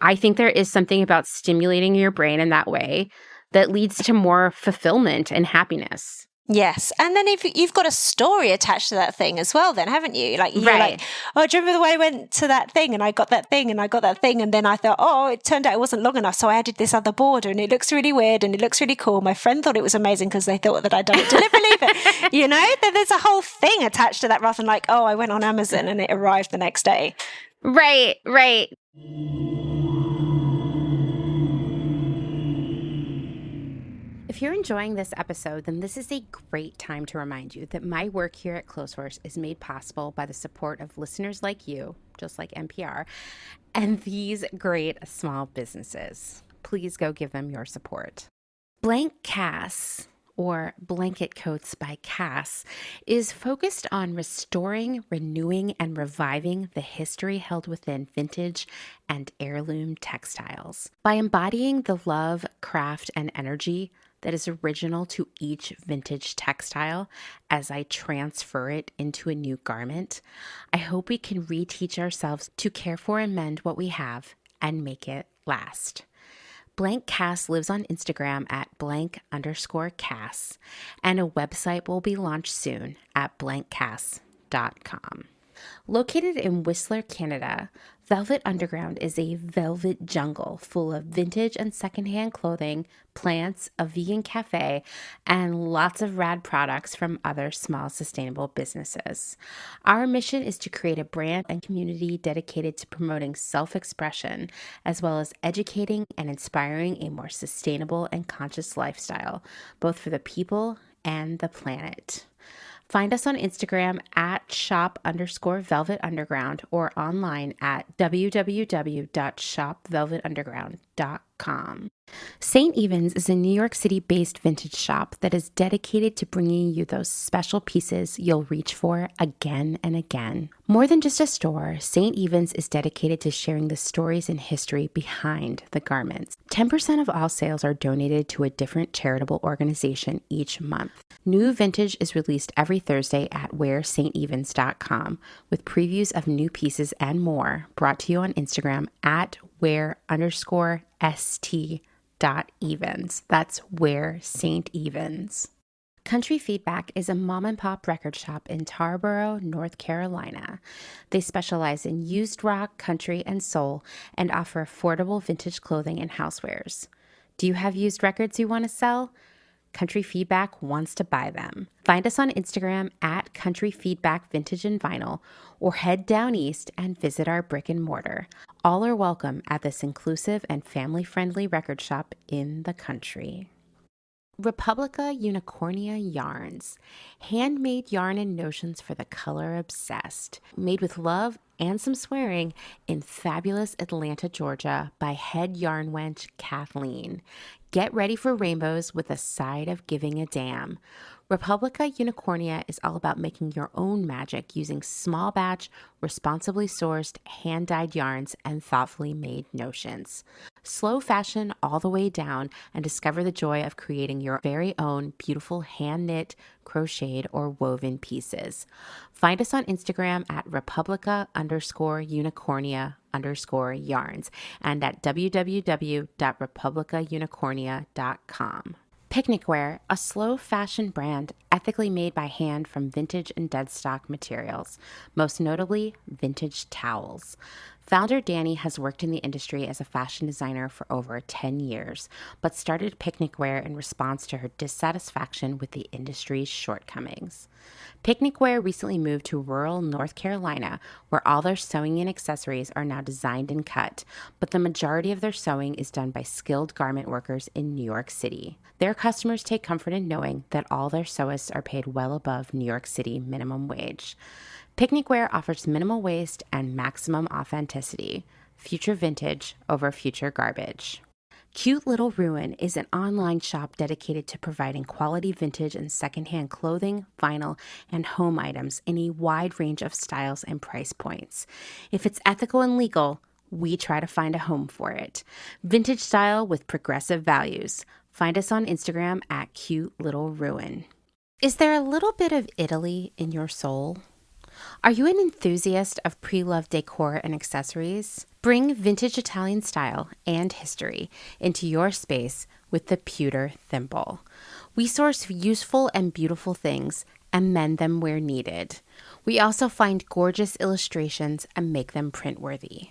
I think there is something about stimulating your brain in that way that leads to more fulfillment and happiness. Yes. And then if you've got a story attached to that thing as well, then haven't you? You're oh, do you remember the way I went to that thing and I got that thing and I got that thing? And then I thought, it turned out it wasn't long enough. So I added this other border and it looks really weird and it looks really cool. My friend thought it was amazing because they thought that I'd done it deliberately. But, there's a whole thing attached to that rather than I went on Amazon and it arrived the next day. Right. If you're enjoying this episode, then this is a great time to remind you that my work here at Clotheshorse is made possible by the support of listeners like you, just like NPR, and these great small businesses. Please go give them your support. Blank Cass, or Blanket Coats by Cass, is focused on restoring, renewing, and reviving the history held within vintage and heirloom textiles. By embodying the love, craft, and energy that is original to each vintage textile as I transfer it into a new garment, I hope we can reteach ourselves to care for and mend what we have and make it last. Blank Cass lives on Instagram at _Cass, and a website will be launched soon at blankcass.com. Located in Whistler, Canada, Velvet Underground is a velvet jungle full of vintage and secondhand clothing, plants, a vegan cafe, and lots of rad products from other small sustainable businesses. Our mission is to create a brand and community dedicated to promoting self-expression, as well as educating and inspiring a more sustainable and conscious lifestyle, both for the people and the planet. Find us on Instagram at shop_velvetunderground or online at www.shopvelvetunderground.com. St. Evens is a New York City-based vintage shop that is dedicated to bringing you those special pieces you'll reach for again and again. More than just a store, St. Evens is dedicated to sharing the stories and history behind the garments. 10% of all sales are donated to a different charitable organization each month. New vintage is released every Thursday at wearstevens.com with previews of new pieces and more, brought to you on Instagram at wear_st.evens. That's Where St. Evens. Country Feedback is a mom and pop record shop in Tarboro, North Carolina. They specialize in used rock, country, and soul and offer affordable vintage clothing and housewares. Do you have used records you want to sell? Country Feedback wants to buy them. Find us on Instagram at Country Feedback Vintage and Vinyl, or head down east and visit our brick and mortar. All are welcome at this inclusive and family-friendly record shop in the country. Republica Unicornia Yarns, handmade yarn and notions for the color obsessed, made with love and some swearing in fabulous Atlanta, Georgia by head yarn wench Kathleen. Get ready for rainbows with a side of giving a damn. Republica Unicornia is all about making your own magic using small batch, responsibly sourced, hand-dyed yarns and thoughtfully made notions. Slow fashion all the way down and discover the joy of creating your very own beautiful hand-knit, crocheted, or woven pieces. Find us on Instagram at Republica_Unicornia_yarns and at www.republicaunicornia.com. Knitwear, a slow fashion brand ethically made by hand from vintage and dead stock materials, most notably vintage towels. Founder Danny has worked in the industry as a fashion designer for over 10 years, but started Knitwear in response to her dissatisfaction with the industry's shortcomings. Knitwear recently moved to rural North Carolina, where all their sewing and accessories are now designed and cut, but the majority of their sewing is done by skilled garment workers in New York City. Their customers take comfort in knowing that all their sewists are paid well above New York City minimum wage. Knitwear offers minimal waste and maximum authenticity. Future vintage over future garbage. Cute Little Ruin is an online shop dedicated to providing quality vintage and secondhand clothing, vinyl, and home items in a wide range of styles and price points. If it's ethical and legal, we try to find a home for it. Vintage style with progressive values. Find us on Instagram at Cute Little Ruin. Is there a little bit of Italy in your soul? Are you an enthusiast of pre-loved decor and accessories? Bring vintage Italian style and history into your space with the Pewter Thimble. We source useful and beautiful things and mend them where needed. We also find gorgeous illustrations and make them print-worthy.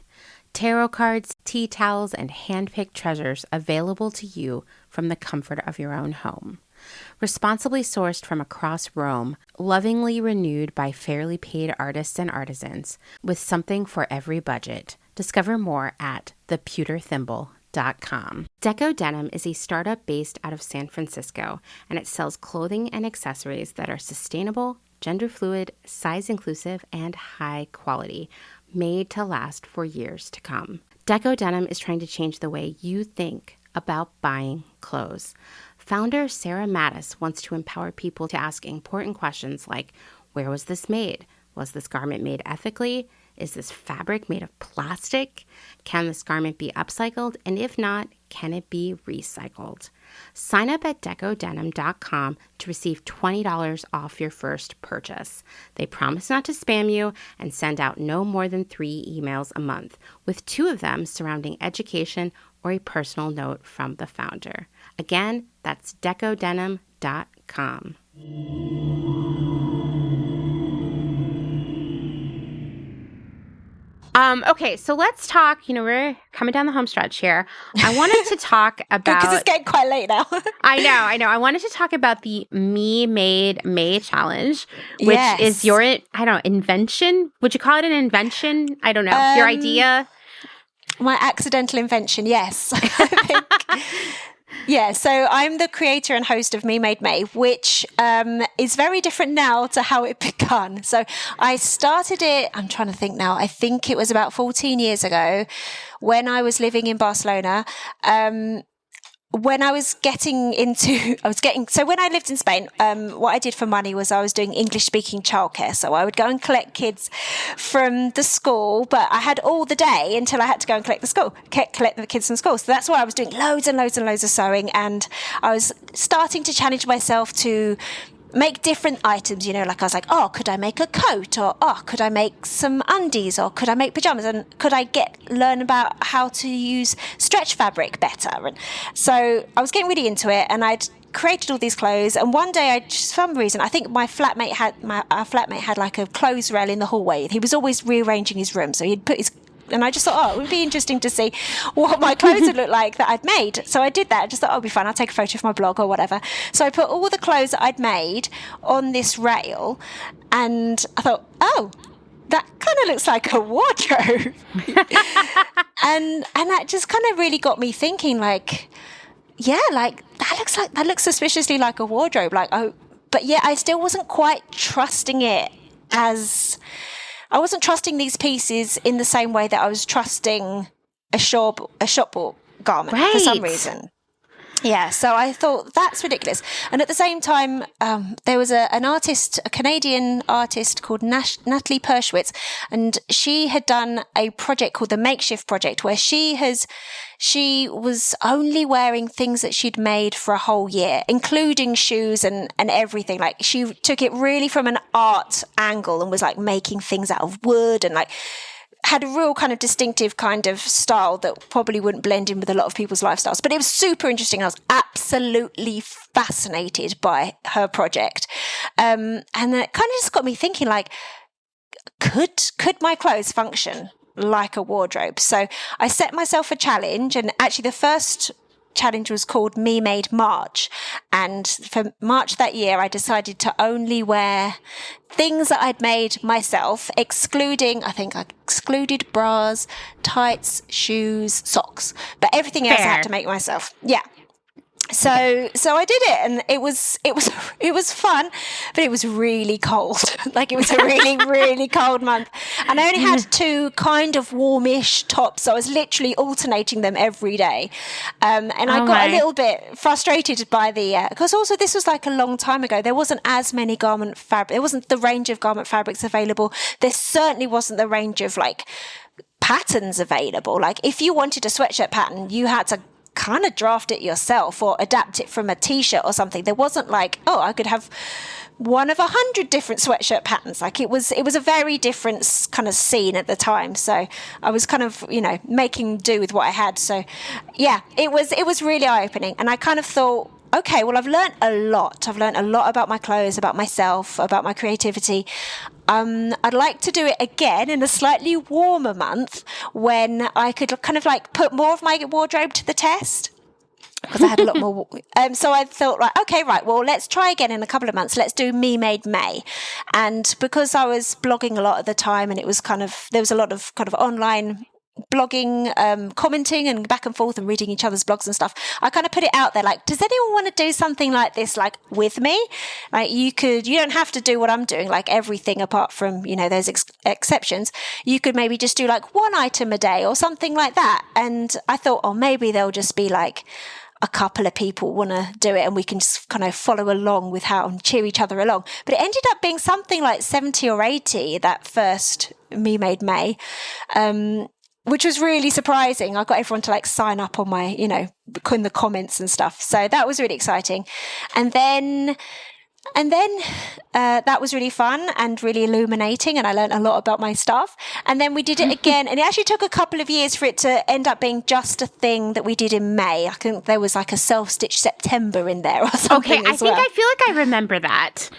Tarot cards, tea towels, and hand-picked treasures available to you from the comfort of your own home. Responsibly sourced from across Rome, lovingly renewed by fairly paid artists and artisans, with something for every budget. Discover more at thepewterthimble.com. decodenim.com. Deco Denim is a startup based out of San Francisco, and it sells clothing and accessories that are sustainable, gender fluid, size inclusive, and high quality, made to last for years to come. Deco Denim is trying to change the way you think about buying clothes. Founder Sarah Mattis wants to empower people to ask important questions like, where was this made? Was this garment made ethically? Is this fabric made of plastic? Can this garment be upcycled? And if not, can it be recycled? Sign up at decodenim.com to receive $20 off your first purchase. They promise not to spam you and send out no more than 3 emails a month, with 2 of them surrounding education or a personal note from the founder. Again, that's decodenim.com. Okay, so let's talk, we're coming down the home stretch here. I wanted to talk about... Because it's getting quite late now. I know. I wanted to talk about the Me Made May challenge, which is your, invention. Would you call it an invention? I don't know. Your idea? My accidental invention, yes. I think... Yeah, so I'm the creator and host of Me Made May, which is very different now to how it began. So I started it, I'm trying to think now, I think it was about 14 years ago when I was living in Barcelona. When I was when I lived in Spain, what I did for money was I was doing English speaking childcare. So I would go and collect kids from the school, but I had all the day until I had to go and collect the kids from school. So that's why I was doing loads and loads and loads of sewing. And I was starting to challenge myself to make different items, like I was like, could I make a coat? Or, could I make some undies? Or could I make pajamas? And could I learn about how to use stretch fabric better? And so I was getting really into it, and I'd created all these clothes. And one day, for some reason, I think our flatmate had like a clothes rail in the hallway. He was always rearranging his room. So he'd put his... And I just thought, it would be interesting to see what my clothes would look like that I'd made. So I did that. I just thought, it'll be fun. I'll take a photo of my blog or whatever. So I put all the clothes that I'd made on this rail, and I thought, that kind of looks like a wardrobe. and that just kind of really got me thinking, that looks suspiciously like a wardrobe. But yet I still wasn't quite trusting it I wasn't trusting these pieces in the same way that I was trusting a shop bought garment for some reason. Yeah, so I thought that's ridiculous. And at the same time, there was a Canadian artist called Natalie Pershwitz, and she had done a project called the Makeshift Project, where she was only wearing things that she'd made for a whole year, including shoes and everything. Like, she took it really from an art angle and was making things out of wood and had a real kind of distinctive kind of style that probably wouldn't blend in with a lot of people's lifestyles. But it was super interesting. I was absolutely fascinated by her project. And it kind of just got me thinking, could my clothes function like a wardrobe? So I set myself a challenge, and actually the first challenge was called Me Made March, and for March that year I decided to only wear things that I'd made myself, I excluded bras, tights, shoes, socks, but everything else I had to make myself. So I did it, and it was fun, but it was really cold. It was a really, really cold month. And I only had 2 kind of warmish tops. So I was literally alternating them every day. And I got a little bit frustrated by because also this was a long time ago. There wasn't as many garment fabric. There wasn't the range of garment fabrics available. There certainly wasn't the range of patterns available. If you wanted a sweatshirt pattern, you had to kind of draft it yourself or adapt it from a t-shirt or something. There wasn't I could have one of 100 different sweatshirt patterns. It was a very different kind of scene at the time. So I was kind of, making do with what I had. So yeah, it was really eye-opening. And I kind of thought, okay, well, I've learned a lot. I've learned a lot about my clothes, about myself, about my creativity. I'd like to do it again in a slightly warmer month when I could kind of put more of my wardrobe to the test, because I had a lot more. So I thought, well, let's try again in a couple of months. Let's do Me Made May. And because I was blogging a lot at the time, and it was there was a lot of kind of online blogging, commenting and back and forth and reading each other's blogs and stuff, I kind of put it out there, like, does anyone want to do something like this, like with me? Like you don't have to do what I'm doing, like everything apart from, those exceptions. You could maybe just do like one item a day or something like that. And I thought, oh, maybe there'll just be like a couple of people want to do it and we can just kind of follow along with how and cheer each other along. But it ended up being something like 70 or 80 that first Me Made May, which was really surprising. I got everyone to like sign up on my, in the comments and stuff. So that was really exciting. And then that was really fun and really illuminating, and I learned a lot about my stuff. And then we did it again, and it actually took a couple of years for it to end up being just a thing that we did in May. I think there was like a self-stitch September in there or something. Okay, I feel like I remember that.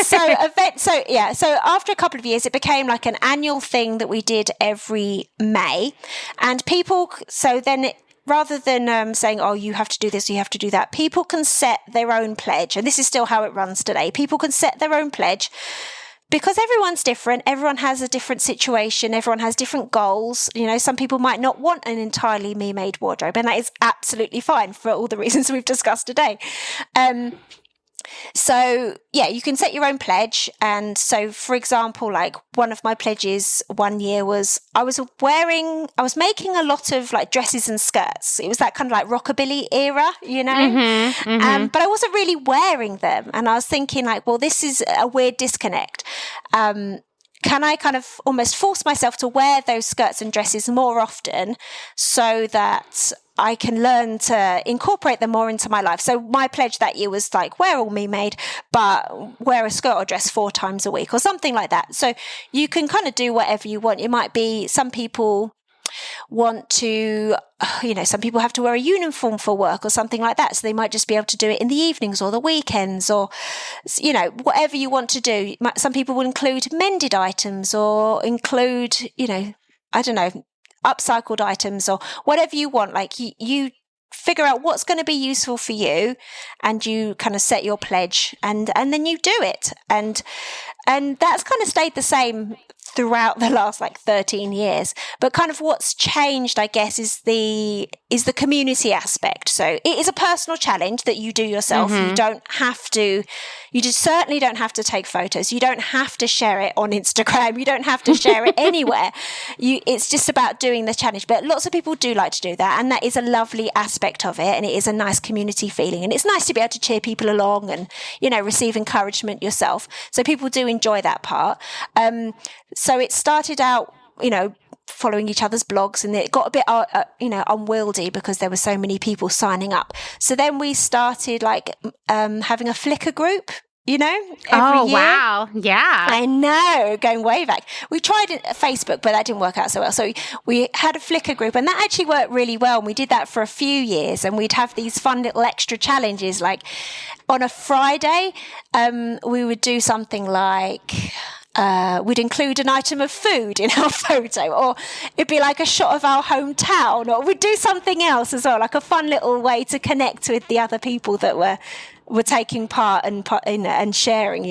So after a couple of years, it became like an annual thing that we did every May, and people. So then rather than saying, oh, you have to do this, you have to do that, people can set their own pledge. And this is still how it runs today. People can set their own pledge because everyone's different. Everyone has a different situation. Everyone has different goals. Some people might not want an entirely me-made wardrobe, and that is absolutely fine for all the reasons we've discussed today. So yeah, you can set your own pledge. And so, for example, like one of my pledges one year was I was making a lot of like dresses and skirts. It was that kind of like rockabilly era, but I wasn't really wearing them. And I was thinking like, well, this is a weird disconnect. Can I kind of almost force myself to wear those skirts and dresses more often so that I can learn to incorporate them more into my life? So my pledge that year was like, wear all Me Made, but wear a skirt or dress 4 times a week or something like that. So you can kind of do whatever you want. It might be some people want to, some people have to wear a uniform for work or something like that. So they might just be able to do it in the evenings or the weekends or, whatever you want to do. Some people will include mended items or include, upcycled items or whatever you want. Like you figure out what's going to be useful for you and you kind of set your pledge and then you do it. And that's kind of stayed the same throughout the last like 13 years. But kind of what's changed, I guess, is the community aspect. So it is a personal challenge that you do yourself. You just certainly don't have to take photos. You don't have to share it on Instagram. You don't have to share it anywhere. It's just about doing the challenge. But lots of people do like to do that. And that is a lovely aspect of it. And it is a nice community feeling. And it's nice to be able to cheer people along and, receive encouragement yourself. So people do enjoy that part. So it started out, following each other's blogs, and it got a bit, unwieldy because there were so many people signing up. So then we started having a Flickr group, every year. Wow. Yeah. I know, going way back. We tried Facebook, but that didn't work out so well. So we had a Flickr group, and that actually worked really well. And we did that for a few years, and we'd have these fun little extra challenges. Like on a Friday, we would do something like, we'd include an item of food in our photo, or it'd be like a shot of our hometown, or we'd do something else as well, like a fun little way to connect with the other people that were taking part and sharing,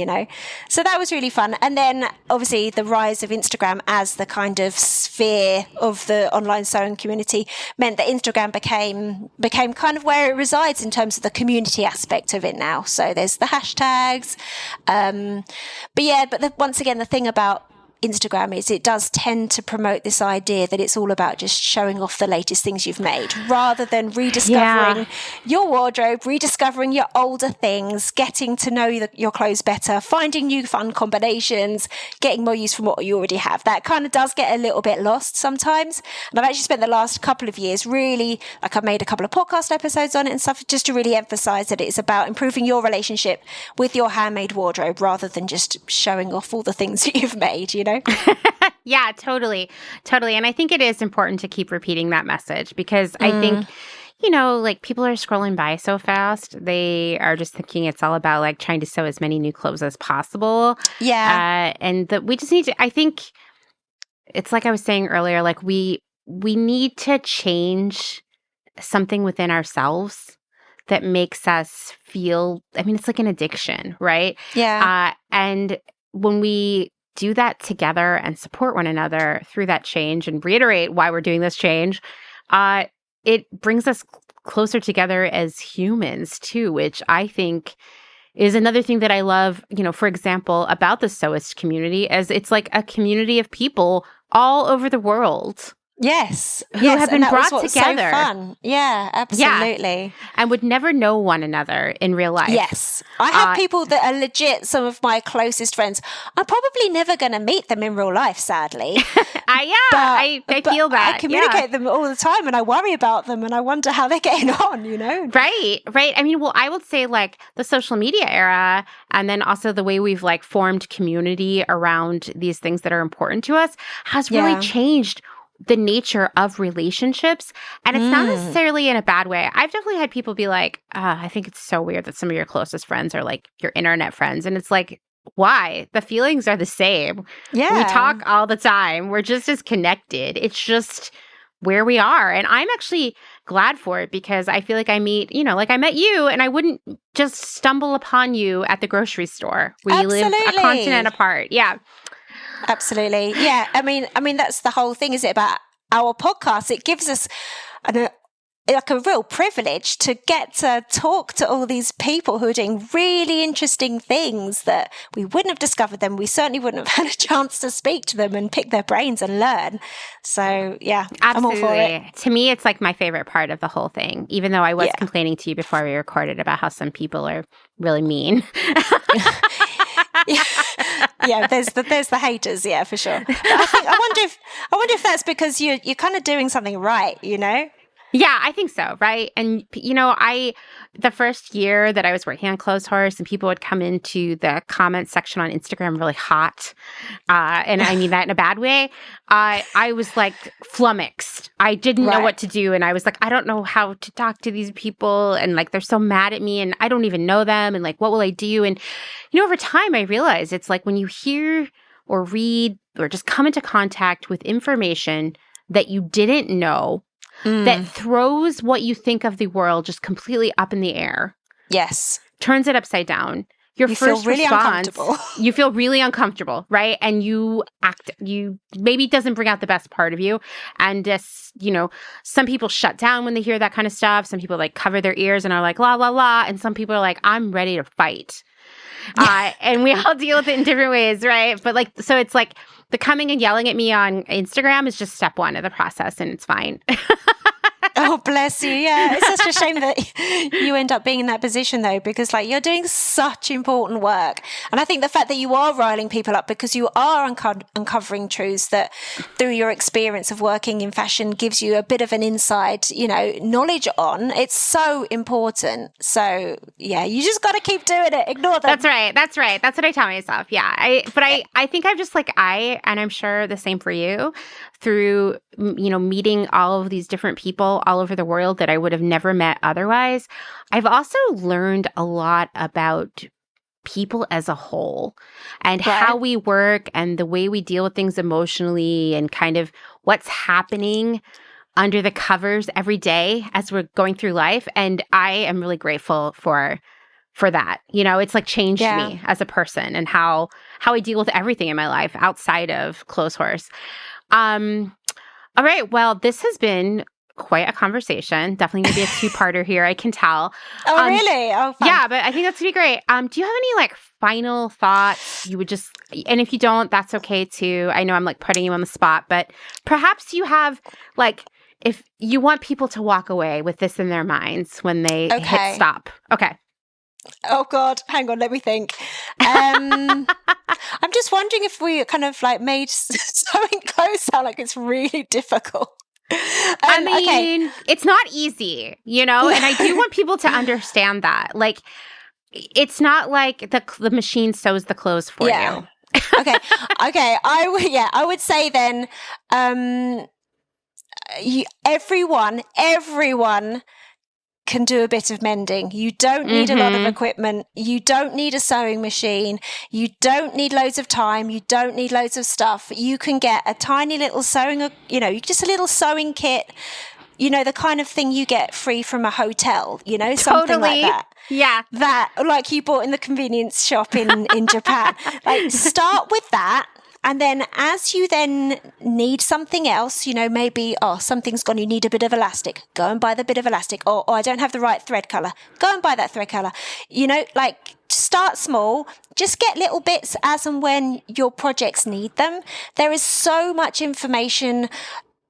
So that was really fun. And then obviously the rise of Instagram as the kind of sphere of the online sewing community meant that Instagram became kind of where it resides in terms of the community aspect of it now. So there's the hashtags. Once again, the thing about Instagram is it does tend to promote this idea that it's all about just showing off the latest things you've made rather than rediscovering your wardrobe, rediscovering your older things, getting to know your clothes better, finding new fun combinations, getting more use from what you already have. That kind of does get a little bit lost sometimes. And I've actually spent the last couple of years really, I've made a couple of podcast episodes on it and stuff, just to really emphasize that it's about improving your relationship with your handmade wardrobe rather than just showing off all the things that you've made, Yeah, totally. And I think it is important to keep repeating that message because I think, people are scrolling by so fast. They are just thinking it's all about trying to sew as many new clothes as possible. Yeah. And that we just need to, I think it's like I was saying earlier, we need to change something within ourselves that makes us feel, it's like an addiction, right? Yeah. And when we do that together and support one another through that change and reiterate why we're doing this change, it brings us closer together as humans too, which I think is another thing that I love, for example, about the sewist community, as it's like a community of people all over the world. Yes. Who have been brought together. So fun. Yeah, absolutely. Yeah. And would never know one another in real life. Yes. I have people that are legit some of my closest friends. I'm probably never going to meet them in real life, sadly. I feel that. I communicate them all the time and I worry about them and I wonder how they're getting on, Right. I mean, well, I would say like the social media era and then also the way we've like formed community around these things that are important to us has really changed the nature of relationships. And it's not necessarily in a bad way. I've definitely had people be like, I think it's so weird that some of your closest friends are like your internet friends. And it's like, why? The feelings are the same. Yeah. We talk all the time. We're just as connected. It's just where we are. And I'm actually glad for it because I feel like I meet, like I met you and I wouldn't just stumble upon you at the grocery store where you live a continent apart. Yeah. Absolutely. Yeah. I mean, that's the whole thing, is it, about our podcast? It gives us a real privilege to get to talk to all these people who are doing really interesting things that we wouldn't have discovered them. We certainly wouldn't have had a chance to speak to them and pick their brains and learn. So yeah, absolutely. I'm all for it. To me, it's like my favorite part of the whole thing, even though I was complaining to you before we recorded about how some people are really mean. Yeah, there's the haters, yeah, for sure. But I wonder if that's because you're kind of doing something right, Yeah, I think so, right? And, the first year that I was working on Clothes Horse and people would come into the comment section on Instagram really hot, and I mean that in a bad way, I was like flummoxed. I didn't know what to do. And I was like, I don't know how to talk to these people. And like, they're so mad at me and I don't even know them. And like, what will I do? And, over time, I realized it's like when you hear or read or just come into contact with information that you didn't know, that throws what you think of the world just completely up in the air. Yes. Turns it upside down. You feel really uncomfortable. You feel really uncomfortable, right? And you maybe it doesn't bring out the best part of you. And some people shut down when they hear that kind of stuff. Some people like cover their ears and are like, la, la, la. And some people are like, I'm ready to fight. And we all deal with it in different ways, right? But like, so it's like the coming and yelling at me on Instagram is just step one of the process and it's fine. Oh, bless you. Yeah, it's such a shame that you end up being in that position, though, because like you're doing such important work. And I think the fact that you are riling people up because you are uncovering truths that through your experience of working in fashion gives you a bit of an inside, knowledge on, it's so important. So yeah, you just got to keep doing it. Ignore them. That's right. That's what I tell myself. Yeah. I think I've just like, and I'm sure the same for you, through, meeting all of these different people all over the world that I would have never met otherwise. I've also learned a lot about people as a whole and how we work and the way we deal with things emotionally and kind of what's happening under the covers every day as we're going through life. And I am really grateful for that. It's like changed me as a person and how I deal with everything in my life outside of Clothes Horse. All right. Well, this has been quite a conversation. Definitely going to be a two-parter here, I can tell. Oh, really? Oh, fun. Yeah, but I think that's going to be great. Do you have any like final thoughts you would just, and if you don't, that's okay too. I know I'm like putting you on the spot, but perhaps you have like, if you want people to walk away with this in their minds when they hit stop. Okay. Oh God, hang on, let me think. I'm just wondering if we kind of like made sewing clothes sound like it's really difficult. I mean, it's not easy, and I do want people to understand that. Like, it's not like the machine sews the clothes for you. Okay. I would say then, everyone can do a bit of mending. You don't need a lot of equipment. You don't need a sewing machine. You don't need loads of time. You don't need loads of stuff. You can get a tiny little sewing, just a little sewing kit, the kind of thing you get free from a hotel, something like that. Yeah. That, like you bought in the convenience shop in Japan. Like, start with that. And then as you then need something else, maybe, something's gone, you need a bit of elastic, go and buy the bit of elastic. Or I don't have the right thread color, go and buy that thread color. Start small, just get little bits as and when your projects need them. There is so much information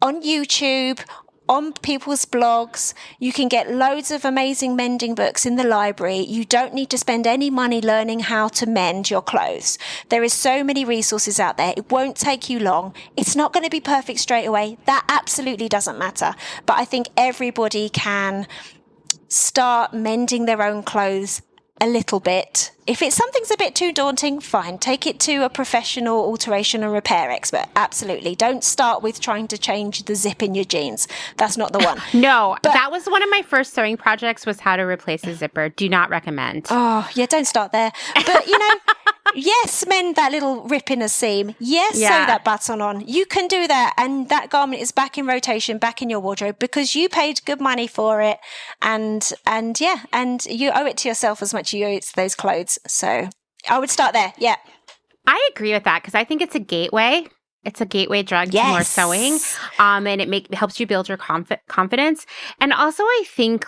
on YouTube, on people's blogs. You can get loads of amazing mending books in the library. You don't need to spend any money learning how to mend your clothes. There is so many resources out there. It won't take you long. It's not going to be perfect straight away. That absolutely doesn't matter. But I think everybody can start mending their own clothes a little bit. If something's a bit too daunting, fine. Take it to a professional alteration and repair expert. Absolutely. Don't start with trying to change the zip in your jeans. That's not the one. No, that was one of my first sewing projects, was how to replace a zipper. Do not recommend. Oh, yeah, don't start there. But, yes, mend that little rip in a seam. Yes, sew that button on. You can do that. And that garment is back in rotation, back in your wardrobe, because you paid good money for it. And you owe it to yourself as much as you owe it to those clothes. So I would start there. Yeah. I agree with that, because I think it's a gateway. It's a gateway drug to more sewing, and it helps you build your confidence. And also, I think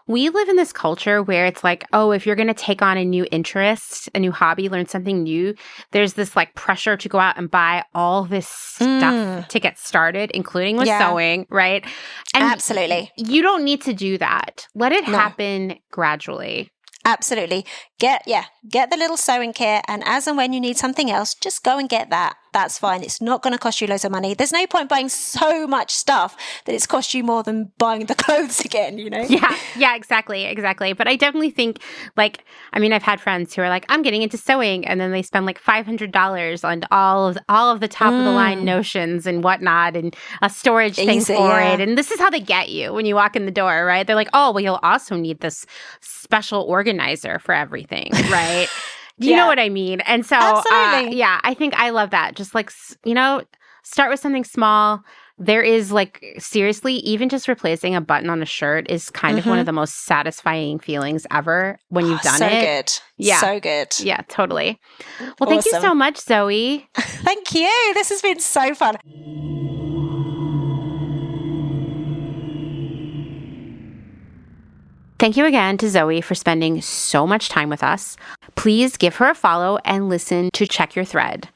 we live in this culture where it's if you're going to take on a new interest, a new hobby, learn something new, there's this pressure to go out and buy all this stuff to get started, including with sewing, right? And absolutely. You don't need to do that. Let it happen gradually. Absolutely. Get the little sewing kit, and as and when you need something else, just go and get that. That's fine. It's not going to cost you loads of money. There's no point buying so much stuff that it's cost you more than buying the clothes again, Yeah, exactly. But I definitely think, I've had friends who are I'm getting into sewing, and then they spend $500 on all of the top of the line notions and whatnot, and a storage thing for it. And this is how they get you when you walk in the door, right? They're oh, well, you'll also need this special organizer for everything, right? You know what I mean? And so, absolutely. I think I love that. Just start with something small. There is seriously, even just replacing a button on a shirt is kind of one of the most satisfying feelings ever when you've done it. So good. Yeah. So good. Yeah, totally. Well, thank you so much, Zoe. Thank you. This has been so fun. Thank you again to Zoe for spending so much time with us. Please give her a follow and listen to Check Your Thread.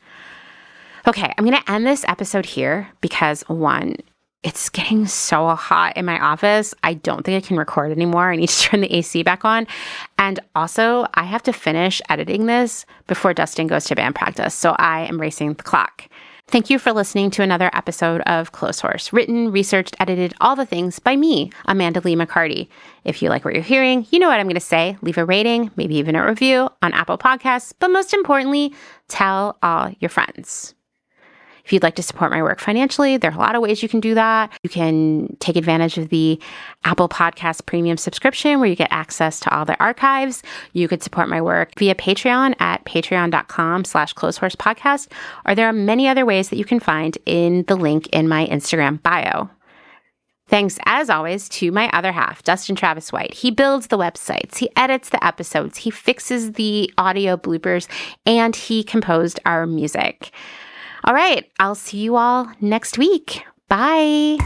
Okay, I'm going to end this episode here because, one, it's getting so hot in my office. I don't think I can record anymore. I need to turn the AC back on. And also, I have to finish editing this before Dustin goes to band practice. So I am racing the clock. Thank you for listening to another episode of Clothes Horse, written, researched, edited, all the things by me, Amanda Lee McCarty. If you like what you're hearing, you know what I'm going to say. Leave a rating, maybe even a review on Apple Podcasts, but most importantly, tell all your friends. If you'd like to support my work financially, there are a lot of ways you can do that. You can take advantage of the Apple Podcast Premium subscription where you get access to all the archives. You could support my work via Patreon at patreon.com/clotheshorsepodcast, or there are many other ways that you can find in the link in my Instagram bio. Thanks, as always, to my other half, Dustin Travis White. He builds the websites, he edits the episodes, he fixes the audio bloopers, and he composed our music. All right, I'll see you all next week. Bye.